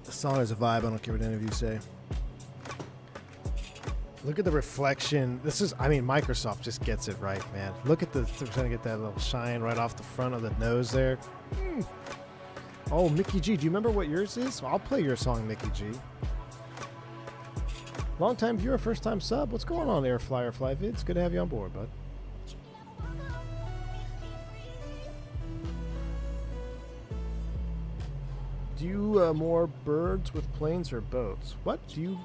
The song is a vibe. I don't care what any of you say. Look at the reflection. Microsoft just gets it right, man. Look at they're trying to get that little shine right off the front of the nose there. Oh, Mickey G, do you remember what yours is? Well, I'll play your song, Mickey G. Long time viewer, first time sub. What's going on there, Flyer Fly Vids? Good to have you on board, bud. Do you more birds with planes or boats? What do you...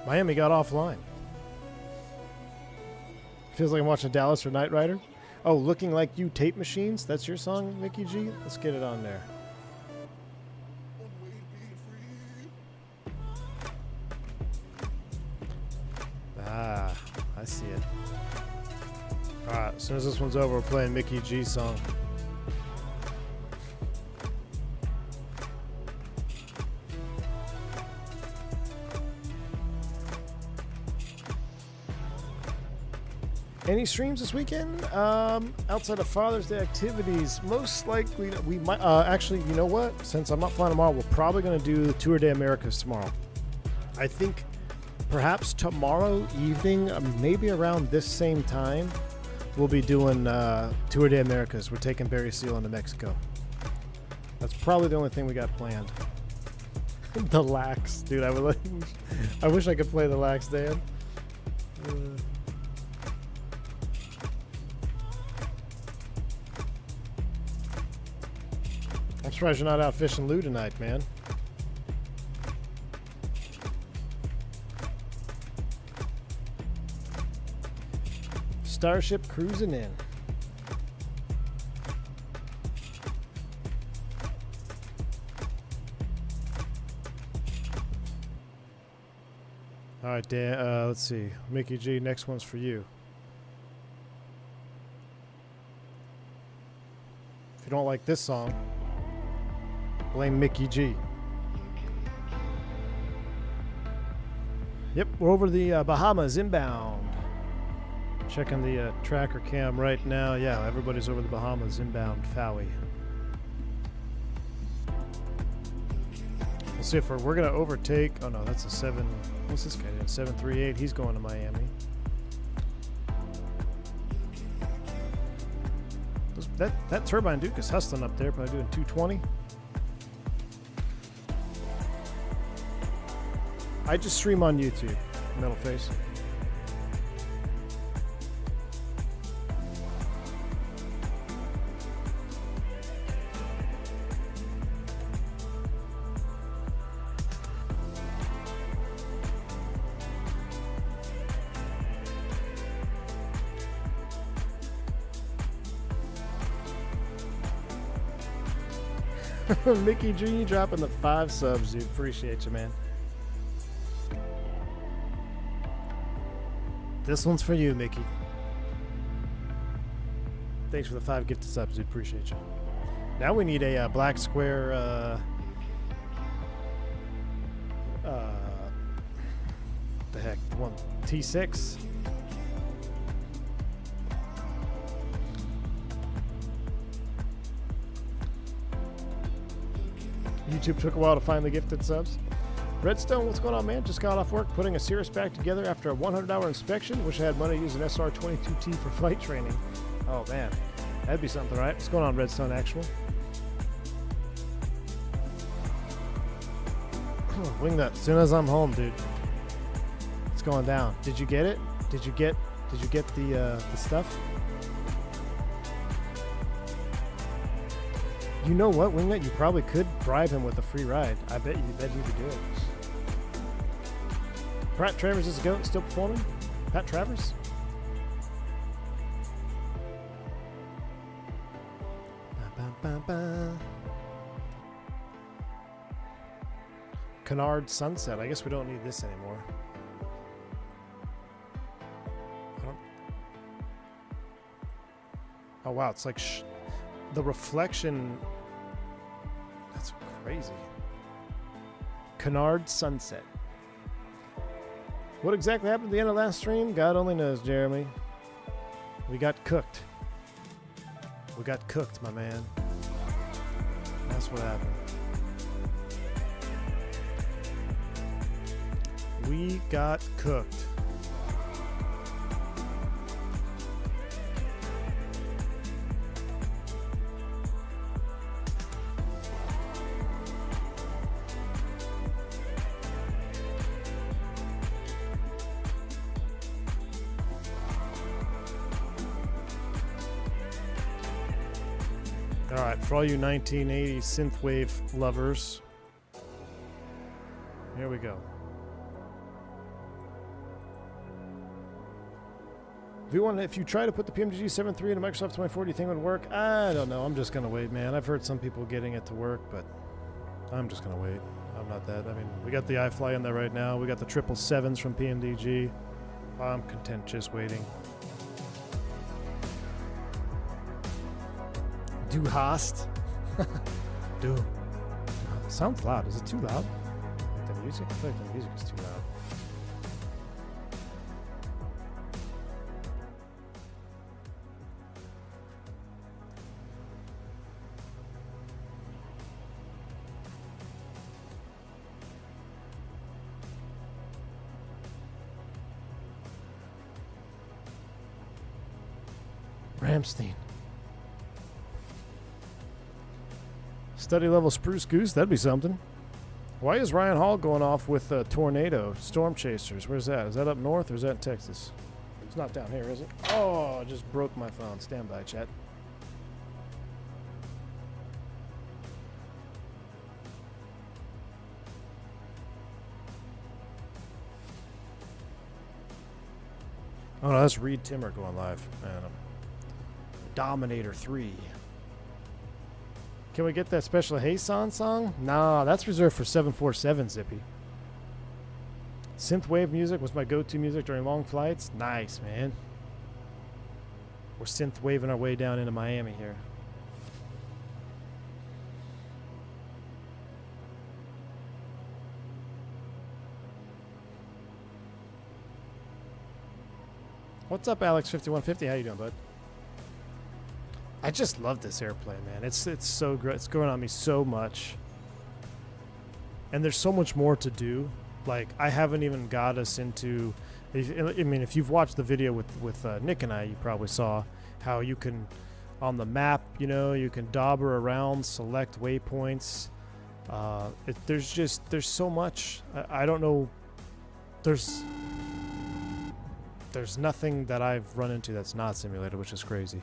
Miami got offline. Feels like I'm watching Dallas or Knight Rider. Oh, Looking Like You tape machines? That's your song, Mickey G? Let's get it on there. Ah, I see it. Alright, as soon as this one's over, we're playing Mickey G's song. Any streams this weekend? Outside of Father's Day activities, most likely we might. Actually, you know what? Since I'm not flying tomorrow, we're probably going to do Tour de Americas tomorrow. I think perhaps tomorrow evening, maybe around this same time, we'll be doing Tour de Americas. We're taking Barry Seal into Mexico. That's probably the only thing we got planned. The lax, dude. I wish I could play the lax, Dan. I'm surprised you're not out fishing Lou tonight, man. Starship cruising in. All right, Dan. Let's see. Mickey G, next one's for you. If you don't like this song, blame Mickey G. Yep, we're over the Bahamas inbound. Checking the tracker cam right now. Yeah, everybody's over the Bahamas inbound Fowey. We'll see if we're going to overtake. Oh no, that's a 7. What's this guy doing? 738. He's going to Miami. That turbine Duke is hustling up there, probably doing 220. I just stream on YouTube, Metal Face. Mickey G dropping the 5 subs, dude. Appreciate you, man. This one's for you, Mickey. Thanks for the 5 gifted subs, dude. Appreciate you. Now we need a black square. The heck, one T6. YouTube took a while to find the gifted subs. Redstone, what's going on, man? Just got off work putting a Cirrus back together after a 100-hour inspection. Wish I had money to use an SR-22T for flight training. Oh, man. That'd be something, right? What's going on, Redstone Actual? Wing that as soon as I'm home, dude. It's going down. Did you get it? Did you get the stuff? You know what, Wingnut? You probably could bribe him with a free ride. I bet you could do it. Pat Travers is a goat, still performing? Pat Travers? Canard Sunset. I guess we don't need this anymore. Oh wow, it's like the reflection. That's crazy. Canard Sunset. What exactly happened at the end of last stream? God only knows, Jeremy. We got cooked. We got cooked, my man. That's what happened. We got cooked. All right, for all you 1980 synthwave lovers, here we go. If you try to put the PMDG 7.3 into Microsoft 24, do you think it would work? I don't know. I'm just going to wait, man. I've heard some people getting it to work, but I'm just going to wait. I'm not that. I mean, we got the iFly in there right now. We got the 777s from PMDG. I'm content just waiting. Du hast. Du. Sounds loud. Is it too loud? Like the music? I feel like the music is too loud. Ramstein. Study level Spruce Goose, that'd be something. Why is Ryan Hall going off with Tornado Storm Chasers? Where's that? Is that up north or is that in Texas? It's not down here, is it? Oh, I just broke my phone. Stand by, chat. Oh no, that's Reed Timmer going live. Man, Dominator 3. Can we get that special Hayson song? Nah, that's reserved for 747, Zippy. Synthwave music was my go-to music during long flights. Nice, man. We're synthwaving our way down into Miami here. What's up, Alex5150? How you doing, bud? I just love this airplane, man. It's so great. It's growing on me so much. And there's so much more to do. Like, I haven't even got us into... I mean, if you've watched the video with Nick and I, you probably saw how you can, on the map, you know, you can dauber around, select waypoints. There's so much. I don't know. There's nothing that I've run into that's not simulated, which is crazy.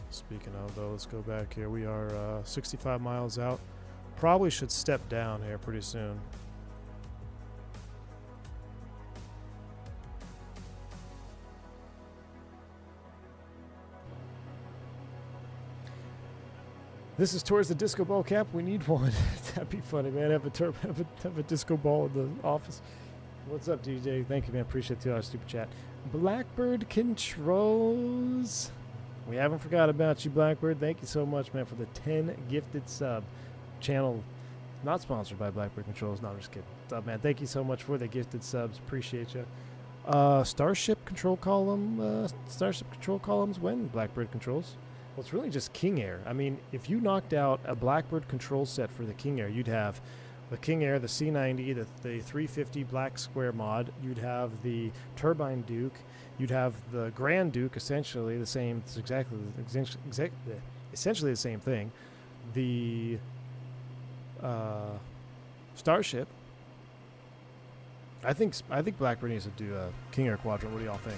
Speaking of, though, let's go back here. We are 65 miles out. Probably should step down here pretty soon. This is towards the disco ball cap. We need one. That'd be funny, man. Have a disco ball in the office. What's up, DJ? Thank you, man. Appreciate the $2 super chat. Blackbird Controls. We haven't forgot about you, Blackbird. Thank you so much, man, for the 10 gifted sub. Channel not sponsored by Blackbird Controls. No, I'm just kidding. What's up, man? Thank you so much for the gifted subs. Appreciate you. Starship control column. Starship control columns when Blackbird Controls. Well, it's really just King Air. I mean, if you knocked out a Blackbird control set for the King Air, you'd have the King Air, the C90, the 350 Black Square mod. You'd have the Turbine Duke. You'd have the Grand Duke, essentially the same. It's essentially the same thing. The Starship. I think Blackbird needs to do a King Air Quadrant. What do y'all think?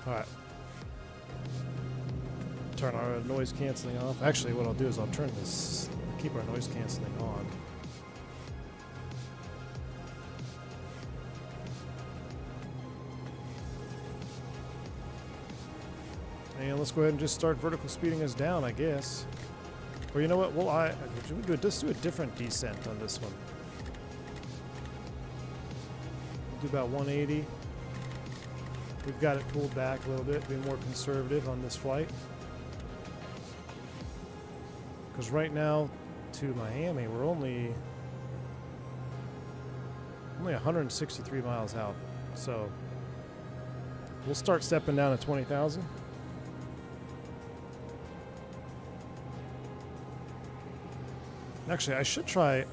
All right. Turn our noise canceling off. Actually, what I'll do is I'll turn this, keep our noise canceling on. And let's go ahead and just start vertical speeding us down, I guess. Or you know what? Well, let's do a different descent on this one. We'll do about 180. We've got it pulled back a little bit, be more conservative on this flight. Because right now to Miami, we're only 163 miles out. So we'll start stepping down at 20,000. Actually, I should try...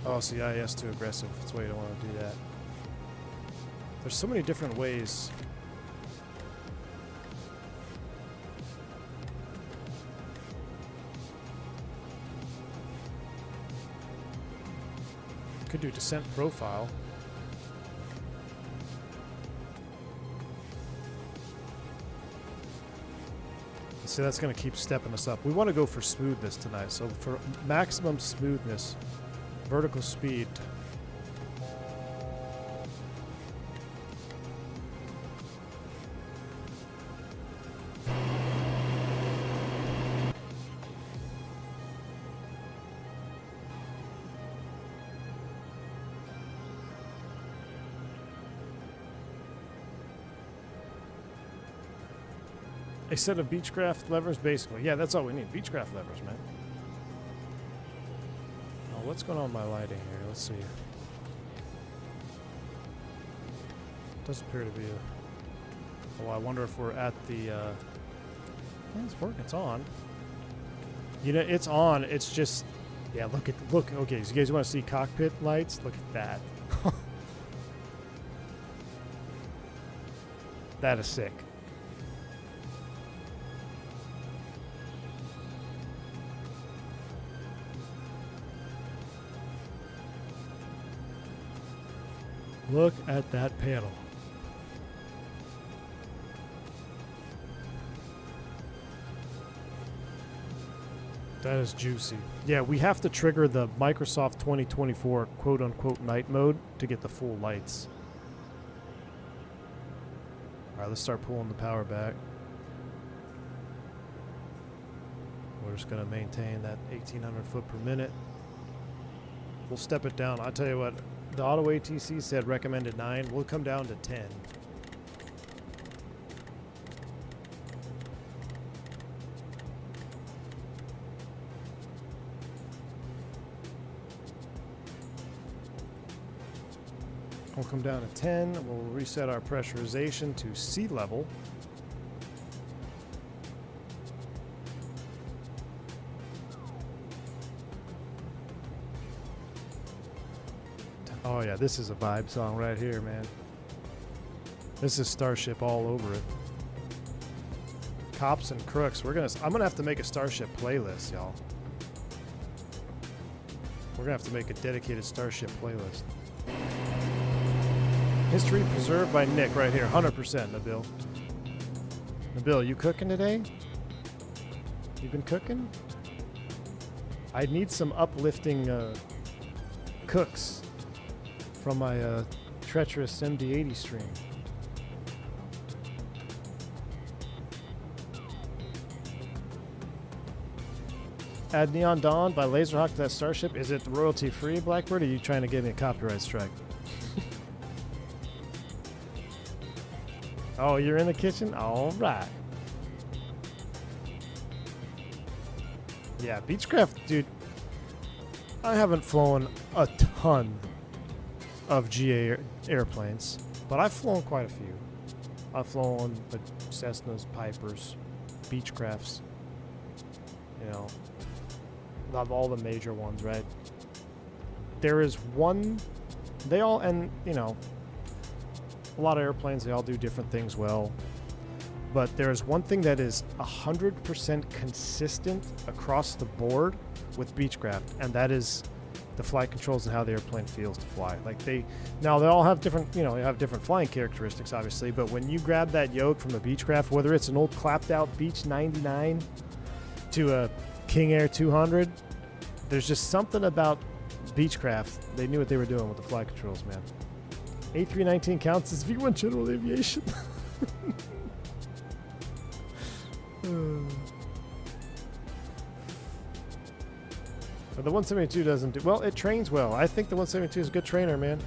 Oh, CIS too aggressive. That's why you don't want to do that. There's so many different ways. Could do descent profile. See, that's going to keep stepping us up. We want to go for smoothness tonight. So for maximum smoothness, vertical speed. A set of Beechcraft levers, basically. Yeah, that's all we need. Beechcraft levers, man. Oh, what's going on with my lighting here? Let's see. Does appear to be a... Oh, I wonder if we're at the... Yeah, it's working. It's on. You know, it's on. It's just... Yeah, look. Okay, so you guys want to see cockpit lights? Look at that. That is sick. Look at that panel. That is juicy. Yeah, we have to trigger the Microsoft 2024 quote-unquote night mode to get the full lights. All right, let's start pulling the power back. We're just going to maintain that 1,800 foot per minute. We'll step it down. I'll tell you what. The auto ATC said recommended 9. We'll come down to 10. We'll come down to 10. We'll reset our pressurization to sea level. Oh yeah, this is a vibe song right here, man. This is Starship all over it. Cops and crooks. I'm gonna have to make a Starship playlist, y'all. We're gonna have to make a dedicated Starship playlist. History preserved by Nick right here, 100%, Nabil. Nabil, you cooking today? You been cooking? I need some uplifting cooks from my treacherous MD-80 stream. Add Neon Dawn by Laserhawk to that Starship. Is it royalty free, Blackbird, or are you trying to give me a copyright strike? Oh, you're in the kitchen? All right. Yeah, Beechcraft, dude. I haven't flown a ton of GA airplanes, but I've flown quite a few. I've flown the Cessnas, Pipers, Beechcrafts, you know, of all the major ones, right? There is one, they all, and you know, a lot of airplanes, they all do different things well, but there is one thing that is 100% consistent across the board with Beechcraft, and that is the flight controls and how the airplane feels to fly. Like they all have different, you know, they have different flying characteristics, obviously, but when you grab that yoke from a Beechcraft, whether it's an old clapped out Beech 99 to a King Air 200, there's just something about Beechcraft. They knew what they were doing with the flight controls, man. A319 counts as V1 general aviation. But the 172 doesn't do well. It trains well. I think the 172 is a good trainer, man.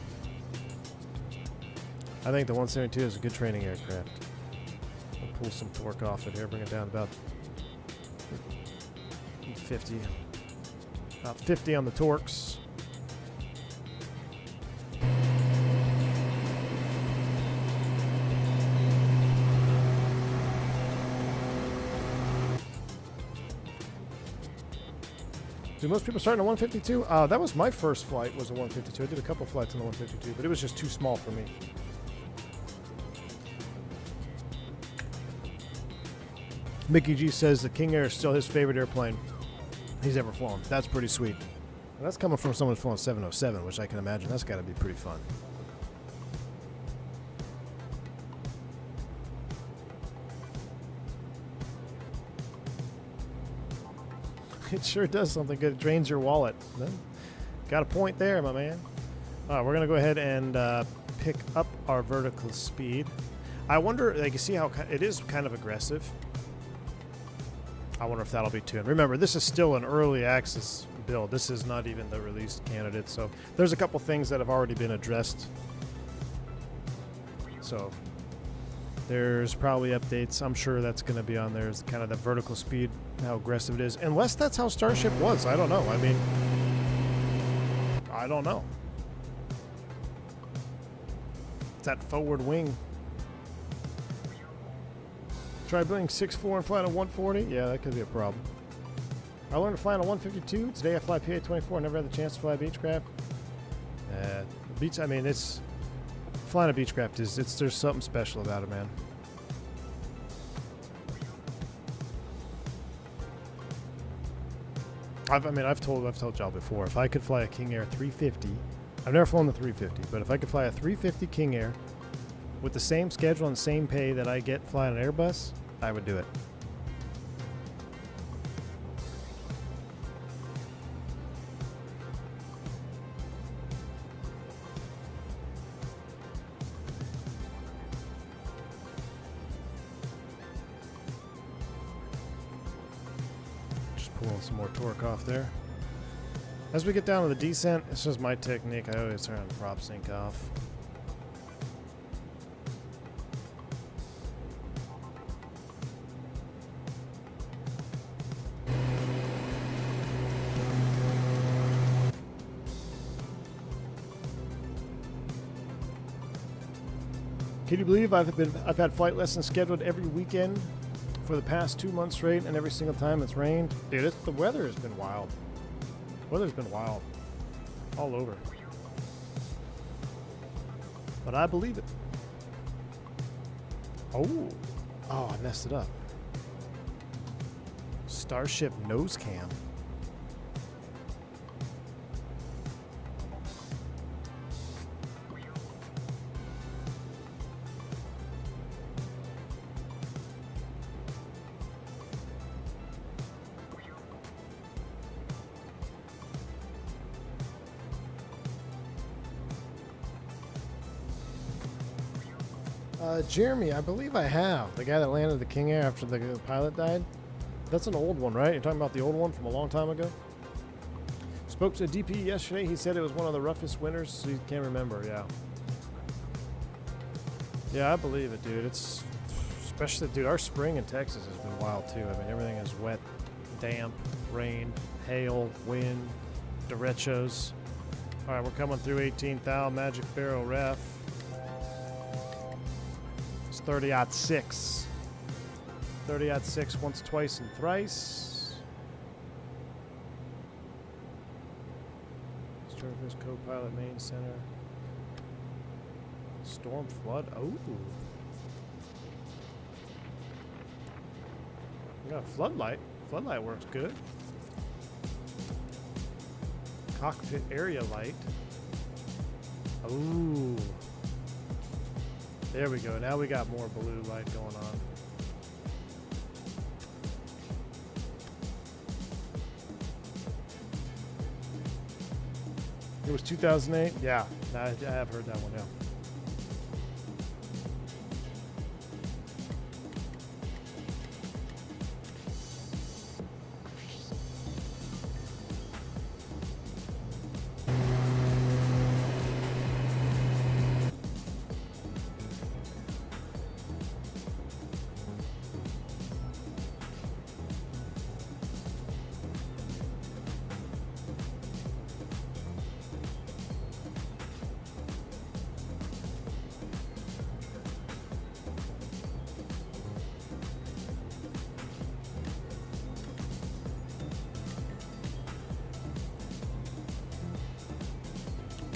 I think the 172 is a good training aircraft. We'll pull some torque off it here, bring it down about 50. About 50 on the torques. Do most people start in a 152? That was my first flight, was a 152. I did a couple flights in the 152, but it was just too small for me. Mickey G says the King Air is still his favorite airplane he's ever flown. That's pretty sweet. And that's coming from someone who's flown 707, which I can imagine that's got to be pretty fun. It sure does something good. It drains your wallet. Got a point there, my man. All right, we're going to go ahead and pick up our vertical speed. I wonder, like, you see how it is kind of aggressive. I wonder if that'll be tuned. Remember, this is still an early access build. This is not even the released candidate. So there's a couple things that have already been addressed. So there's probably updates. I'm sure that's going to be on there. Is kind of the vertical speed, how aggressive it is. Unless that's how Starship was. I don't know. I mean, I don't know. It's that forward wing. Try building 6.4 and flying a 140? Yeah, that could be a problem. I learned to fly on a 152. Today I fly PA-24. I never had the chance to fly a Beechcraft. Beech, I mean, it's... Flying a Beechcraft is... there's something special about it, man. I've told y'all before, if I could fly a King Air 350... I've never flown the 350, but if I could fly a 350 King Air with the same schedule and same pay that I get flying an Airbus, I would do it. Just pulling some more torque off there. As we get down to the descent, it's just my technique. I always turn the prop sync off. Can you believe I've had flight lessons scheduled every weekend for the past 2 months straight, and every single time it's rained? Dude, the weather has been wild. Weather's been wild. All over. But I believe it. Oh, I messed it up. Starship nose cam. Jeremy, I believe I have. The guy that landed the King Air after the pilot died. That's an old one, right? You're talking about the old one from a long time ago? Spoke to DP yesterday. He said it was one of the roughest winters. So he can't remember, yeah. Yeah, I believe it, dude. It's... Especially, dude, our spring in Texas has been wild, too. I mean, everything is wet, damp, rain, hail, wind, derechos. All right, we're coming through 18th Magic Barrel Ref. 30-06. 30-06 once, twice, and thrice. Surface co-pilot main center. Storm flood. Oh. We got a floodlight. Floodlight works good. Cockpit area light. Ooh. There we go. Now we got more blue light going on. It was 2008? Yeah. I have heard that one, yeah.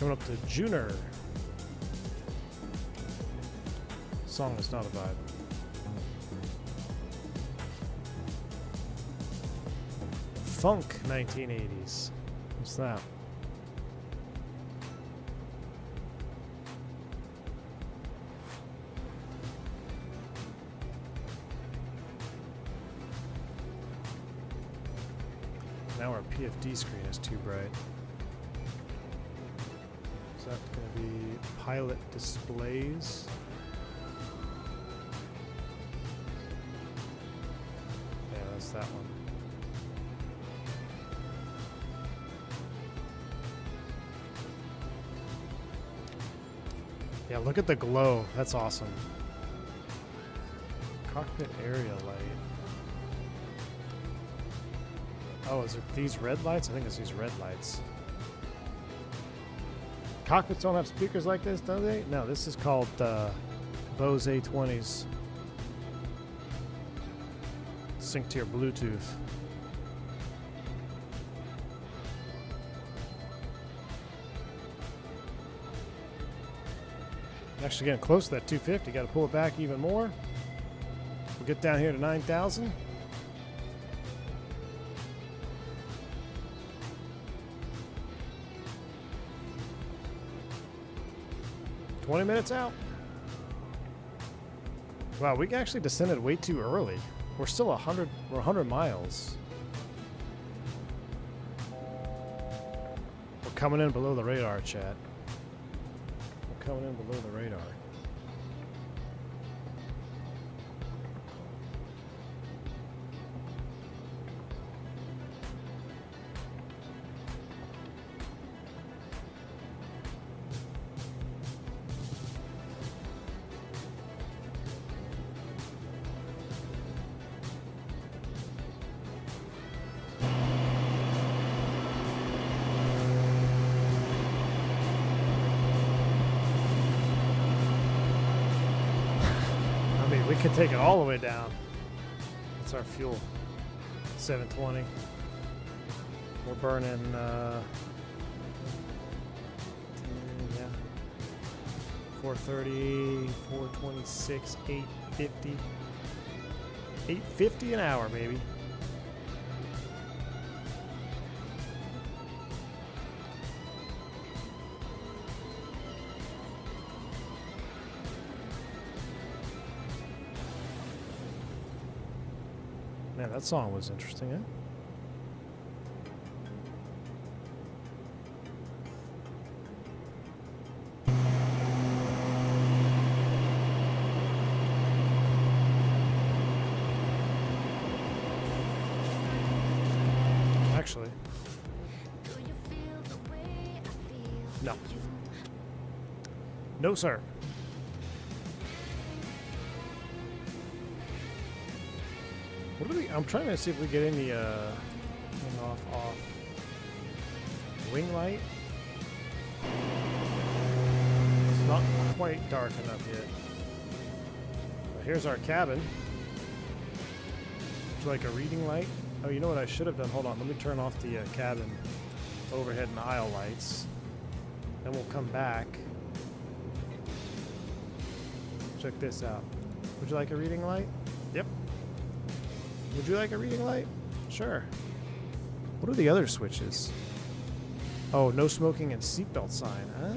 Coming up to Juner. Song is not a vibe. Funk 1980s. What's that? Now our PFD screen is too bright. Is that going to be pilot displays? Yeah, that's that one. Yeah, look at the glow. That's awesome. Cockpit area light. Oh, is it these red lights? I think it's these red lights. Cockpits don't have speakers like this, do they? No, this is called Bose A20s. Sync to your Bluetooth. Actually getting close to that 250. Got to pull it back even more. We'll get down here to 9,000. Minutes out. Wow, we actually descended way too early. We're still 100. We're 100 miles. We're coming in below the radar, chat. We're coming in below the radar. We could take it all the way down. That's our fuel. 720. We're burning, yeah, 430, 426, 850. 850 an hour, baby. Man, that song was interesting, eh? Actually. No. No, sir. What do we? I'm trying to see if we get any off wing light. It's not quite dark enough yet. But here's our cabin. Would you like a reading light? Oh, you know what I should have done? Hold on, let me turn off the cabin overhead and aisle lights. Then we'll come back. Check this out. Would you like a reading light? Yep. Would you like a reading light? Sure. What are the other switches? Oh, no smoking and seatbelt sign. Ah.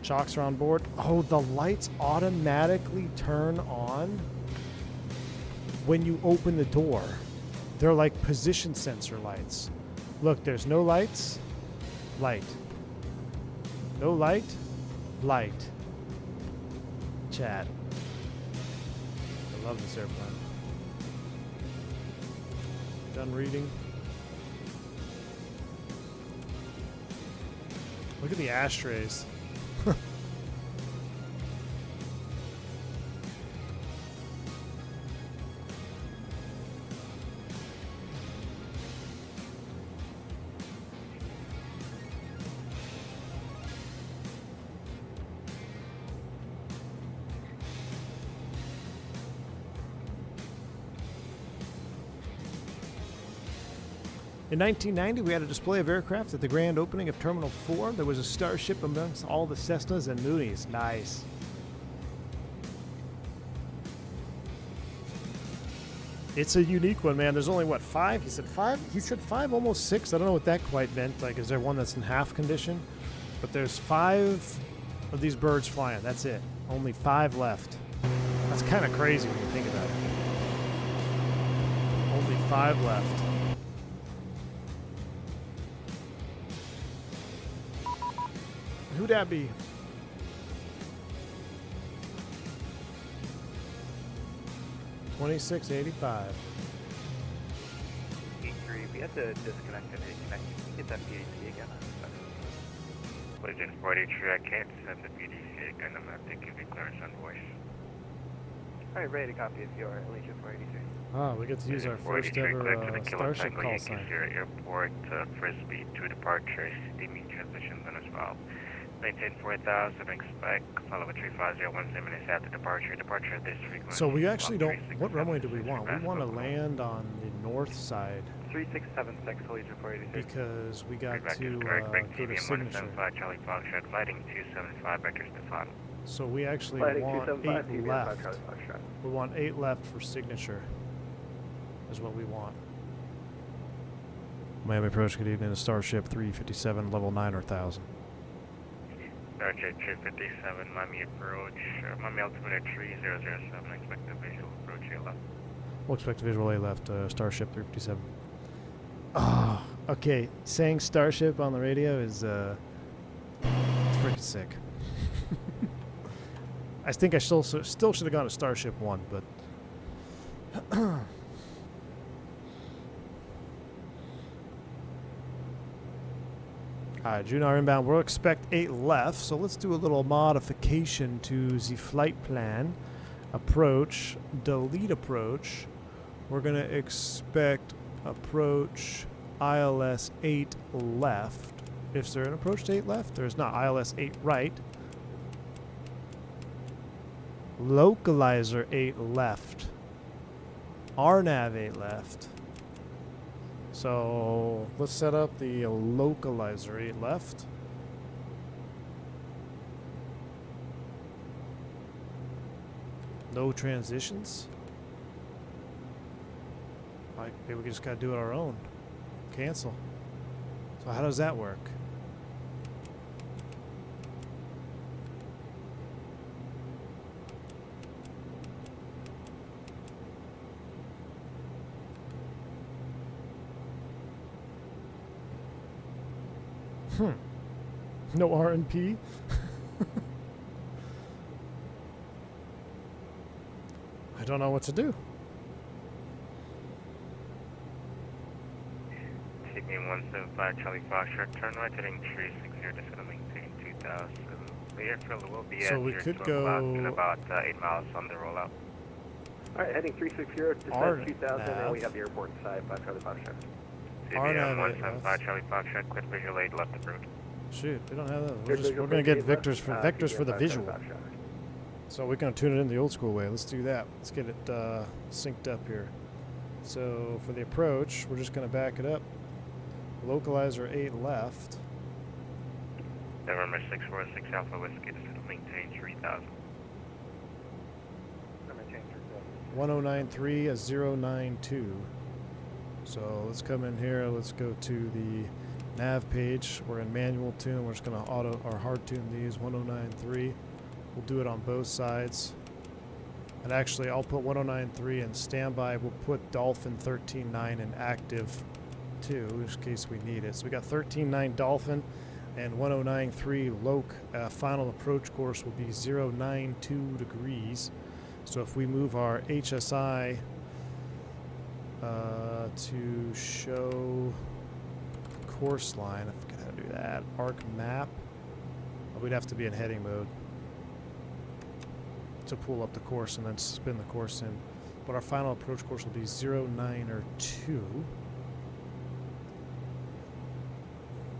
Chocks are on board. Oh, the lights automatically turn on when you open the door. They're like position sensor lights. Look, there's no lights. Light. No light. Light. Chat. I love this airplane. Done reading. Look at the ashtrays. In 1990, we had a display of aircraft at the grand opening of Terminal 4. There was a Starship amongst all the Cessnas and Moonies. Nice. It's a unique one, man. There's only, what, 5? He said 5? He said 5, almost 6. I don't know what that quite meant. Like, is there one that's in half condition? But there's 5 of these birds flying. That's it. Only 5 left. That's kind of crazy when you think about it. Only 5 left. Who'd that be? $26.85. E3, we had to disconnect and reconnect. Can you get that PAC again? Legend 43, I can't send the PDC again. I'm not taking the clearance on voice. Alright, ready to copy if you are at Legion 483. Ah, we get to use our first ever Starship call sign. Airport, Frisbee, 2 departures, steaming transitions on as well. Maintain 4000, expect follow a 350, 1 minutes after departure. Departure this frequency. So we actually don't, what runway do we want? We want to land on the north side. 3676, Legion 483. Because we got to go to signature. Charlie Foxtrot, lighting 275, vectors to final. So we actually Lighting want 275, 8 left. Charlie Foxtrot. We want 8 left for signature. Is what we want. Miami approach, good evening to Starship 357, level 9 or 1000. Starship 357, Miami approach, Miami altimeter 3007, expect a visual approach A left. We'll expect a visual A left, Starship 357. Ah, okay. Saying Starship on the radio is it's freaking sick. I think I still should have gone to Starship 1, but Alright, Junar inbound. We'll expect 8 left, so let's do a little modification to the flight plan. Approach, delete approach. We're going to expect approach ILS 8 left. Is there an approach to 8 left? There's not. ILS 8 right. Localizer 8 left. RNAV 8 left. So let's set up the localizer 8 left. No transitions. Like maybe we just gotta do it our own. Cancel. So how does that work? No RNP? I don't know what to do. Taking 175 Charlie Foxtrot, turn right heading 360, just gonna maintain 2000. The airfield will be So at we your could 12 go o'clock in about 8 miles on the rollout. Alright, heading 360, descent 2000, and we have the airport inside by Charlie Foxtrot. CBM 175 Charlie Foxtrot, quit visual 8 left approach. Shoot, we don't have that. We're gonna get vectors for the visual. So we're gonna tune it in the old school way. Let's do that. Let's get it synced up here. So for the approach, we're just gonna back it up. Localizer 8 left. November 646 Alpha Whiskey, just gonna maintain 3000. 1093 a 092. So let's come in here. Let's go to the nav page. We're in manual tune. We're just going to auto or hard tune these 1093. We'll do it on both sides. And actually, I'll put 1093 in standby. We'll put Dolphin 13.9 in active too, in case we need it. So we got 13.9 Dolphin and 1093 Loc. Final approach course will be 092 degrees. So if we move our HSI to show course line, I forget how to do that. Arc map. We'd have to be in heading mode to pull up the course and then spin the course in. But our final approach course will be 092.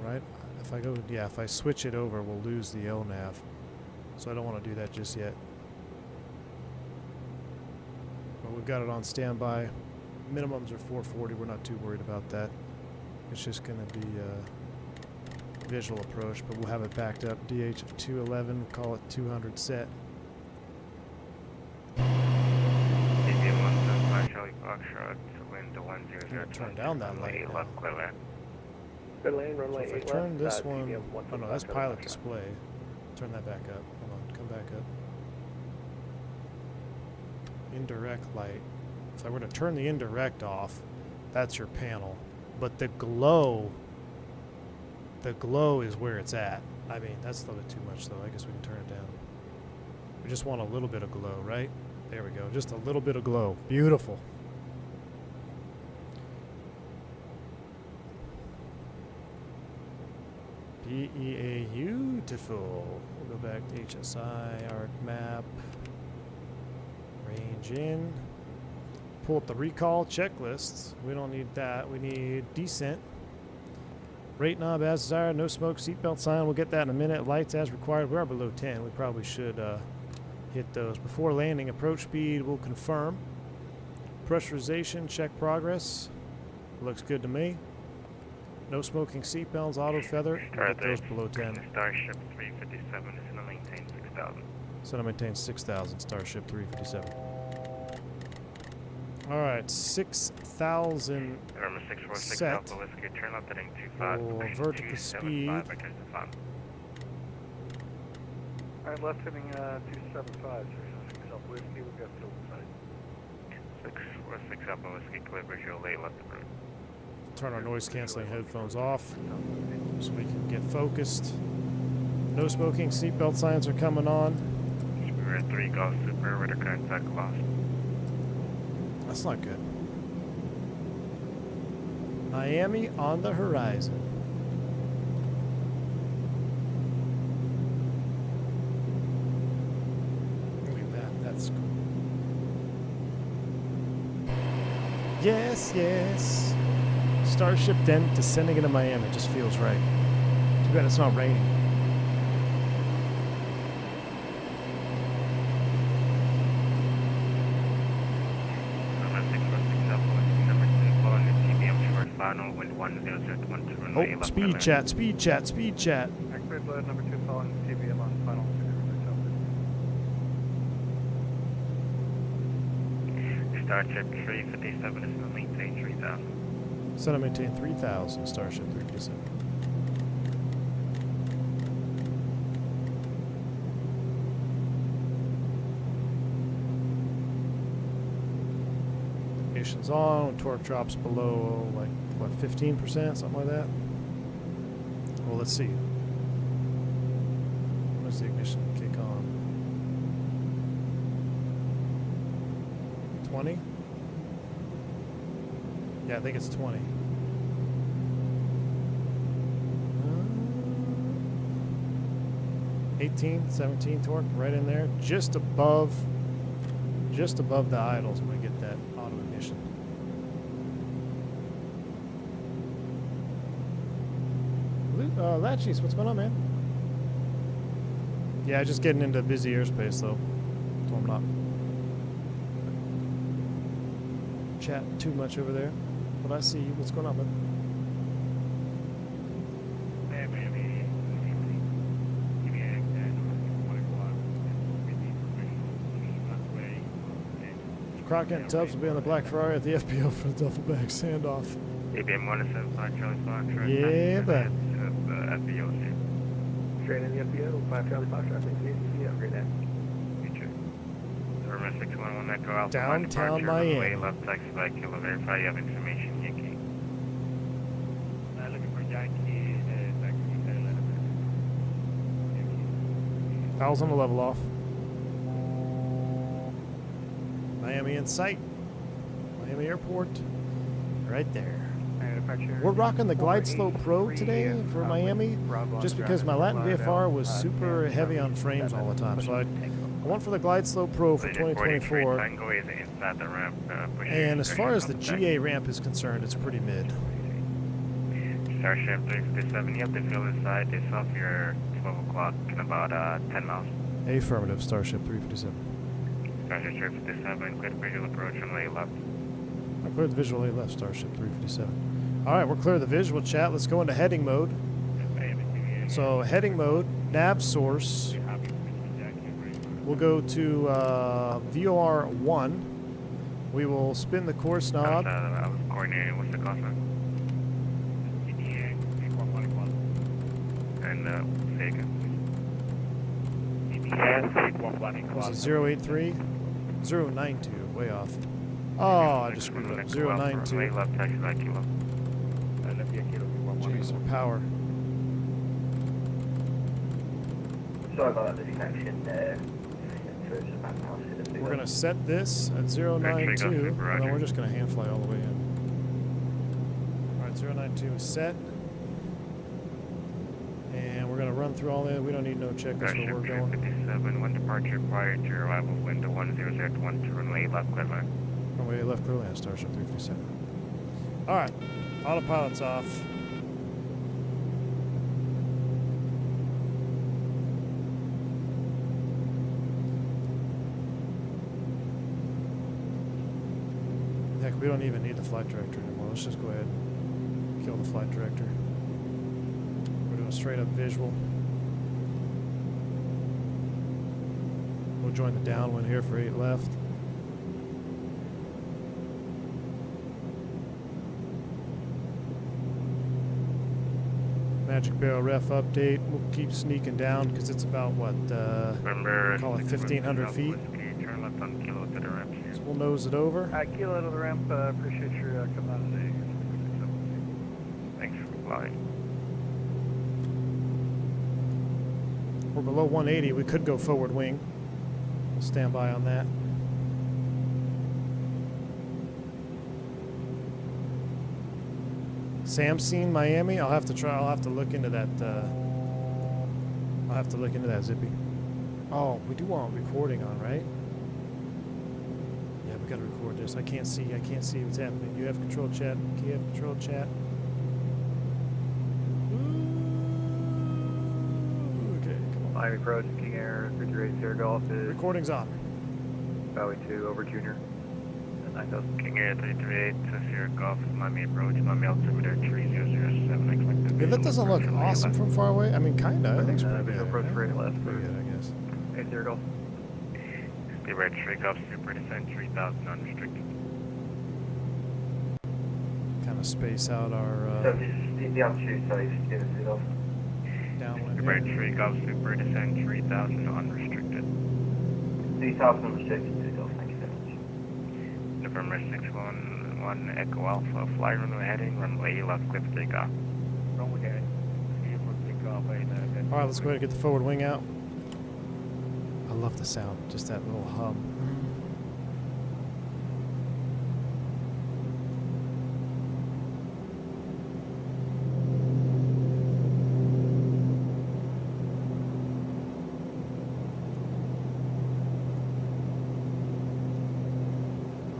Right? If I go, yeah, if I switch it over, we'll lose the LNAV. So I don't want to do that just yet. But we've got it on standby. Minimums are 440. We're not too worried about that. It's just going to be a visual approach, but we'll have it backed up. DH of 211, call it 200 set. CBM 175 Charlie Foxtrot, wind 10 Turn down that light now. left clear land. Good lane, So runway if I 8 turn left, this one, CBM oh no, that's 175 pilot Charlie Foxtrot. display. Turn that back up. Hold on, come back up. Indirect light. If I were to turn the indirect off, that's your panel. But the glow is where it's at. I mean, that's a little bit too much though. I guess we can turn it down. We just want a little bit of glow, right? There we go. Just a little bit of glow. Beautiful. BEA, beautiful. We'll go back to HSI, arc map, range in. Pull up the recall checklists. We don't need that. We need descent. Rate knob as desired. No smoke. Seatbelt sign. We'll get that in a minute. Lights as required. We are below 10. We probably should hit those. Before landing, approach speed. We'll confirm. Pressurization. Check progress. Looks good to me. No smoking seatbelts. Auto feather. We'll get those below 10. Starship 357 is going to maintain 6,000. So to maintain 6,000. Starship 357. Alright, 6,000 Irma 646 set. Alpha Whiskey, turn left heading 25. For vertical speed. Alright, left heading 275, 606 Alpha Whiskey, we've got field inside. 646 Alpha Whiskey, clear visual late left approach. Turn our noise canceling headphones off so we can get focused. No smoking, seatbelt signs are coming on. We were at 3 Golf Super, radar contact lost. That's not good. Miami on the horizon. Look at that. That's cool. Yes, yes. Starship then descending into Miami. Just feels right. Too bad it's not raining. Oh, speed chat, speed chat, speed chat. Activate load number 2 following CBM on final 606 Starship 357 is going to maintain 3,000. So to maintain 3,000, Starship 357. Ignition's on, torque drops below, like, what, 15%, something like that? Well, let's see. When does the ignition kick on? 20? Yeah, I think it's 20. 18, 17 torque, right in there, just above the idles when we get that auto ignition. Latchies, what's going on, man? Yeah, just getting into busy airspace though, so I'm not chatting too much over there. But I see you. What's going on, bud? Crockett and Tubbs will be on the Black Ferrari at the FBO for the double back standoff. ABM 175 Charlie Foxtrot. Yeah, but FBO here. Straight in the FBO, 5 Charlie Foxtrot, thanks for the upgrade that. Irma 611 Echo Alpha. Downtown Miami. Left taxi by Kilo, verify you have information, Yankee. Looking for Yankee, taxi 1,000 to level off. Miami in sight. Miami Airport. Right there. We're rocking the Glide Slow Pro today for Miami, just because my Latin VFR was super heavy on frames all the time. So I went for the Glide Slow Pro for 2024. And as far as the GA ramp is concerned, it's pretty mid. Starship 357, you have to field inside. They off your 12 o'clock in about 10 miles. Affirmative, Starship 357. Starship 357, clear visual approach on left. I cleared the visual A left, Starship 357. All right, we're clear of the visual chat. Let's go into heading mode. So heading mode, nav source. We'll go to VOR 1. We will spin the course knob. I was coordinating with the customer. And say again. Was it 083? 092, way off. Oh, I just screwed up. 092. Left taxi by kilo. Jeez, our power. Sorry about that distraction there. We're going to set this at 092, and then we're just going to hand fly all the way in. All right, 092 is set. And we're going to run through all that. We don't need no checklist where we're going. 57, one departure prior to your arrival, window 1001 to runway left clear line. Runway left clear line, Starship 357. All right, autopilot's off. Heck, we don't even need the flight director anymore. Let's just go ahead and kill the flight director. We're doing a straight up visual. We'll join the downwind here for 8 left. Magic Barrel ref update. We'll keep sneaking down because it's about what, Remember, call it 1,500 feet. Turn left on kilo to the ramp. So we'll nose it over. Kilo to the ramp, appreciate your coming out today. Thanks for flying. We're below 180. We could go forward wing. We'll stand by on that. Samseen, Miami. I'll have to try. I'll have to look into that. I'll have to look into that, Zippy. Oh, we do want recording on, right? Yeah, we gotta record this. I can't see. I can't see what's happening. You have control chat. You have control chat. Okay, come on. Miami approach, King Air, 58 Sierra Golf is Recording's on. Bowie 2 over Junior. 9,000. King Air 338 to Sierra Golf, Miami approach, Miami altimeter 3007, expected. Yeah, that doesn't look awesome from far away. I mean, kinda. It looks pretty Visual good. approach for 8 left. Pretty good, I guess. 8 Sierra Golf. Be red Sierra Golf, super descent 3000 unrestricted. Kind of space out our So the altitude safe, give us it off. downwind. Be red Sierra Golf, super descent 3000 unrestricted. 3,000 unrestricted, do it off, thank you very much. November 611 Echo Alpha, fly runway heading, runway left cliff takeoff. Runway heading. Takeoff. All right, let's go ahead and get the forward wing out. I love the sound, just that little hum.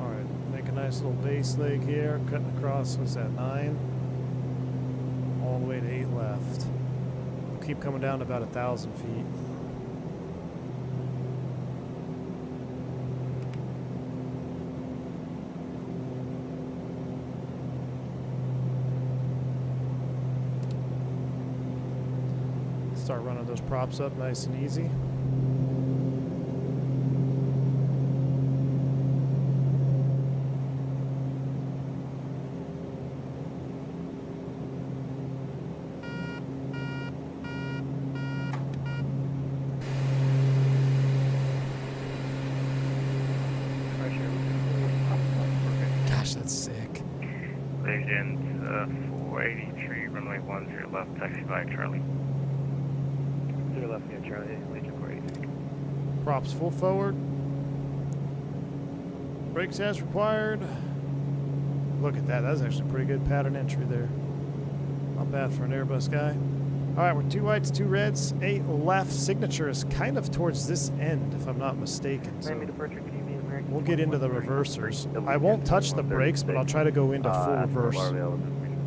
All right, make a nice little base leg here, cutting across, what's that, 9? All the way to 8 left. We'll keep coming down to about 1,000 feet. Start running those props up nice and easy. Gosh, that's sick. Legend 483, runway 10 left, taxi by Charlie. 0 left near Charlie, Legion 483. Props full forward. Brakes as required. Look at that. That's actually a pretty good pattern entry there. Not bad for an Airbus guy. All right, we're 2 whites, 2 reds, 8 left. Signature is kind of towards this end, if I'm not mistaken. So we'll get into the reversers. I won't touch the brakes, but I'll try to go into full reverse.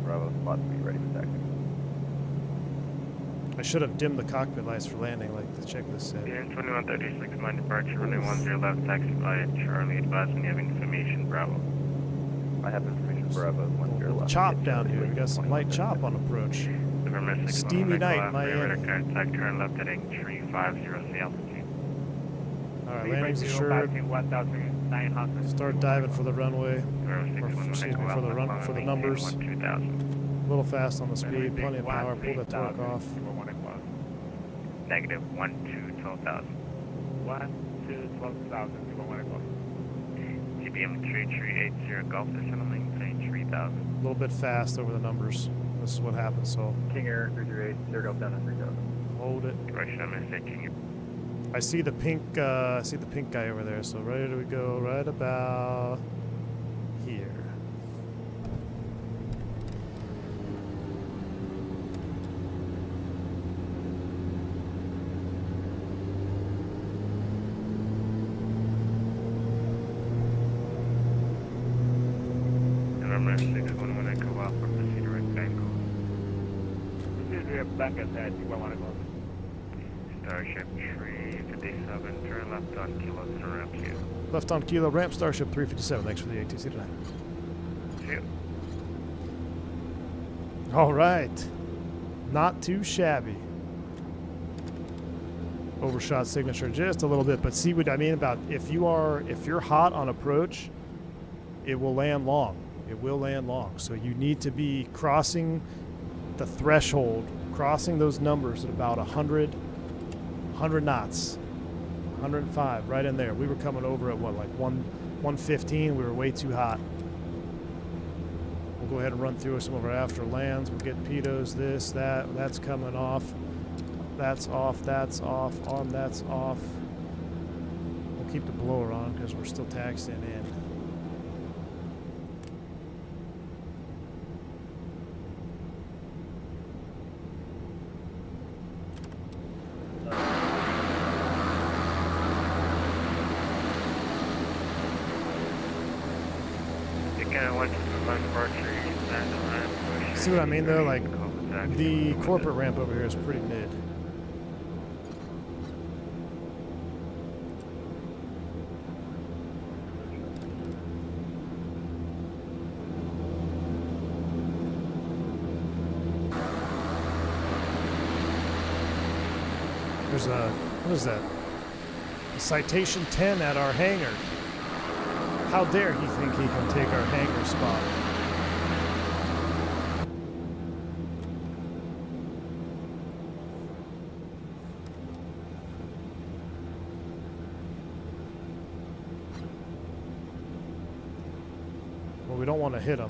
Bravo, spot to be ready for taxi. I should have dimmed the cockpit lights for landing, like the checklist said. Bearing 2136, my departure, runway 10 left, taxi by Charlie, advising you have information, Bravo. I have information. Bravo, 10 left. Chop down here. We got some light chop on approach. November 6, Steamy night in radar Miami. contact, turn left heading 350 altitude. All right, landing's assured. 1,900. Start diving for the runway. November 6, Or, excuse me, for the numbers. 2000. A little fast on the speed. Plenty of power. Pull that torque off. Negative 12,000. 12,000. GBM 3380 Golf Decimal maintain 3000. A little bit fast over the numbers. This is what happens. So King Air 338, 0 down to 3000. hold it. Correction, I'm mistaking. I see the pink. I see the pink guy over there. So ready to go right about here. November 6, 11 Echo Alpha, proceed to right angle. Back at that, you want to go. Starship 357, turn left on Kilo, turn around Q. Left on Kilo ramp. Starship 357. Thanks for the ATC tonight. See you. All right. Not too shabby. Overshot signature just a little bit, but see what I mean about if you're hot on approach, it will land long. It will land long. So you need to be crossing the threshold, crossing those numbers at about 100 knots, 105, right in there. We were coming over at what, like 115. We were way too hot. We'll go ahead and run through some of our after lands. We'll get pitos, this, that's coming off. That's off, that's off, on, that's off. We'll keep the blower on because we're still taxiing in. See what I mean though? Like the corporate ramp over here is pretty mid. There's a, what is that? A Citation 10 at our hangar. How dare he think he can take our hangar spot? Well, we don't want to hit him.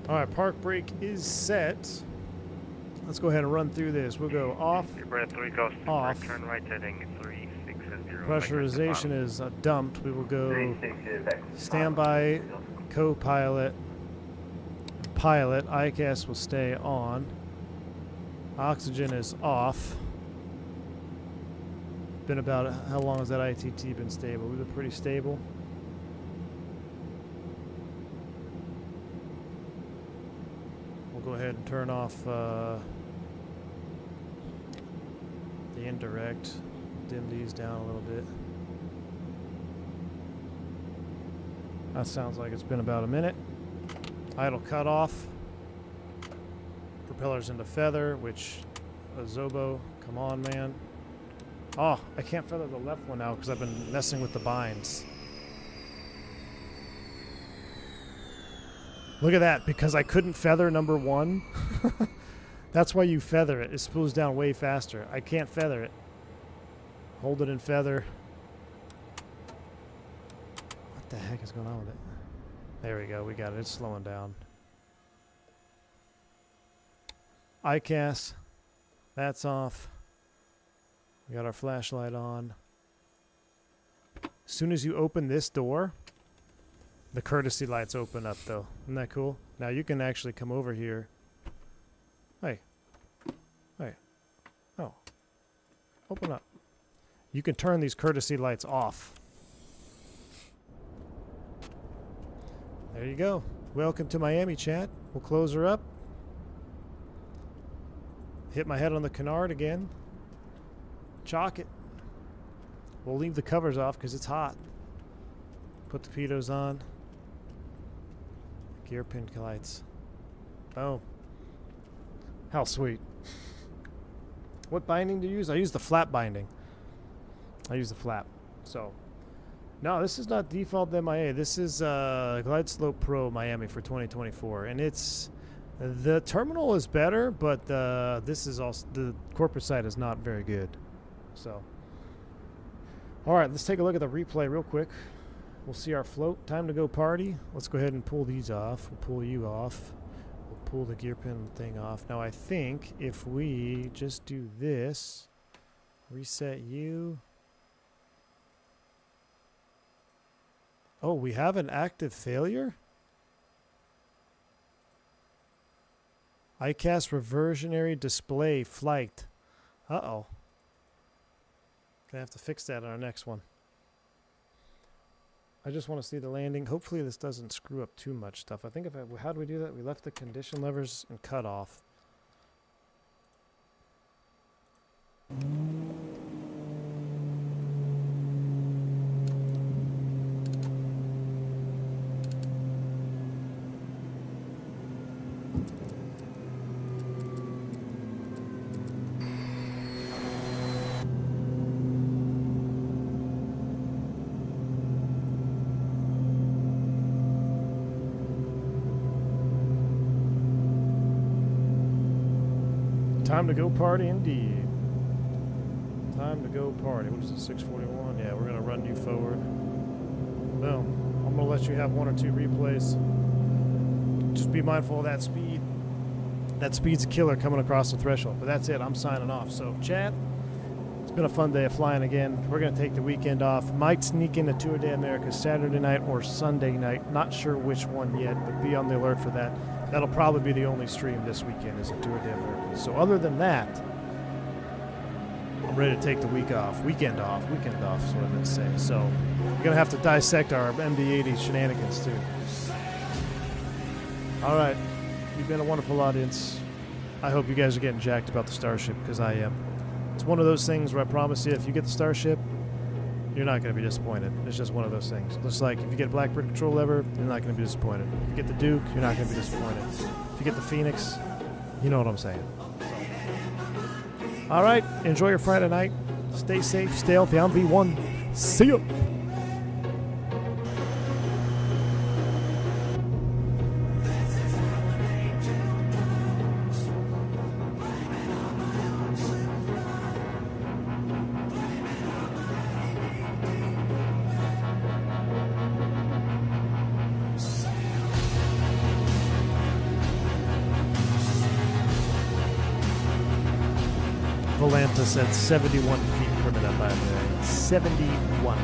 All right, park brake is set. Let's go ahead and run through this. We'll go off, Breath 3 goes to off. turn right heading 360. Pressurization is dumped. We will go 360 back. standby, co-pilot, pilot. ICAS will stay on. Oxygen is off. Been about, how long has that ITT been stable? We've been pretty stable. We'll go ahead and turn off the indirect. Dim these down a little bit. That sounds like it's been about a minute. Idle cut off. Propellers into feather, which a Zobo, come on, man. Oh, I can't feather the left one now because I've been messing with the binds. Look at that, because I couldn't feather number one. That's why you feather it. It spools down way faster. I can't feather it. Hold it in feather. What the heck is going on with it? There we go. We got it. It's slowing down. ICAS. That's off. We got our flashlight on. As soon as you open this door, the courtesy lights open up, though. Isn't that cool? Now you can actually come over here. Hey. Hey. Open up. You can turn these courtesy lights off. There you go. Welcome to Miami, chat. We'll close her up. Hit my head on the canard again. Chalk it. We'll leave the covers off because it's hot. Put the pitos on. Gear pin lights. Boom. How sweet. What binding to use? I use the flap binding. I use the flap. So, no, this is not default MIA. This is Glide Slope Pro Miami for 2024, and it's the terminal is better, but this is also the corporate side is not very good. So, all right, let's take a look at the replay real quick. We'll see our float. Time to go party. Let's go ahead and pull these off. We'll pull you off. We'll pull the gear pin thing off. Now I think if we just do this, reset you. Oh, we have an active failure? ICAS reversionary display flight. Uh-oh. Gonna have to fix that on our next one. I just want to see the landing. Hopefully this doesn't screw up too much stuff. I think how do we do that? We left the condition levers and cut off. Time to go party indeed. Time to go party. What is it, 641? Yeah, we're going to run you forward. Boom. I'm going to let you have one or two replays. Just be mindful of that speed. That speed's a killer coming across the threshold. But that's it. I'm signing off. So, chat, it's been a fun day of flying again. We're going to take the weekend off. Might sneak into Tour de America Saturday night or Sunday night. Not sure which one yet, but be on the alert for that. That'll probably be the only stream this weekend is a Tour de America. So other than that, I'm ready to take the weekend off. Weekend off is what I meant to say. So we're going to have to dissect our MD-80 shenanigans too. All right. You've been a wonderful audience. I hope you guys are getting jacked about the Starship because I am. It's one of those things where I promise you if you get the Starship, you're not going to be disappointed. It's just one of those things. Just like if you get Blackbird control lever, you're not going to be disappointed. If you get the Duke, you're not going to be disappointed. If you get the Fenix, you know what I'm saying. All right. Enjoy your Friday night. Stay safe. Stay healthy. I'm V1. See ya. Volantis at 71 feet per minute, by the way. 71.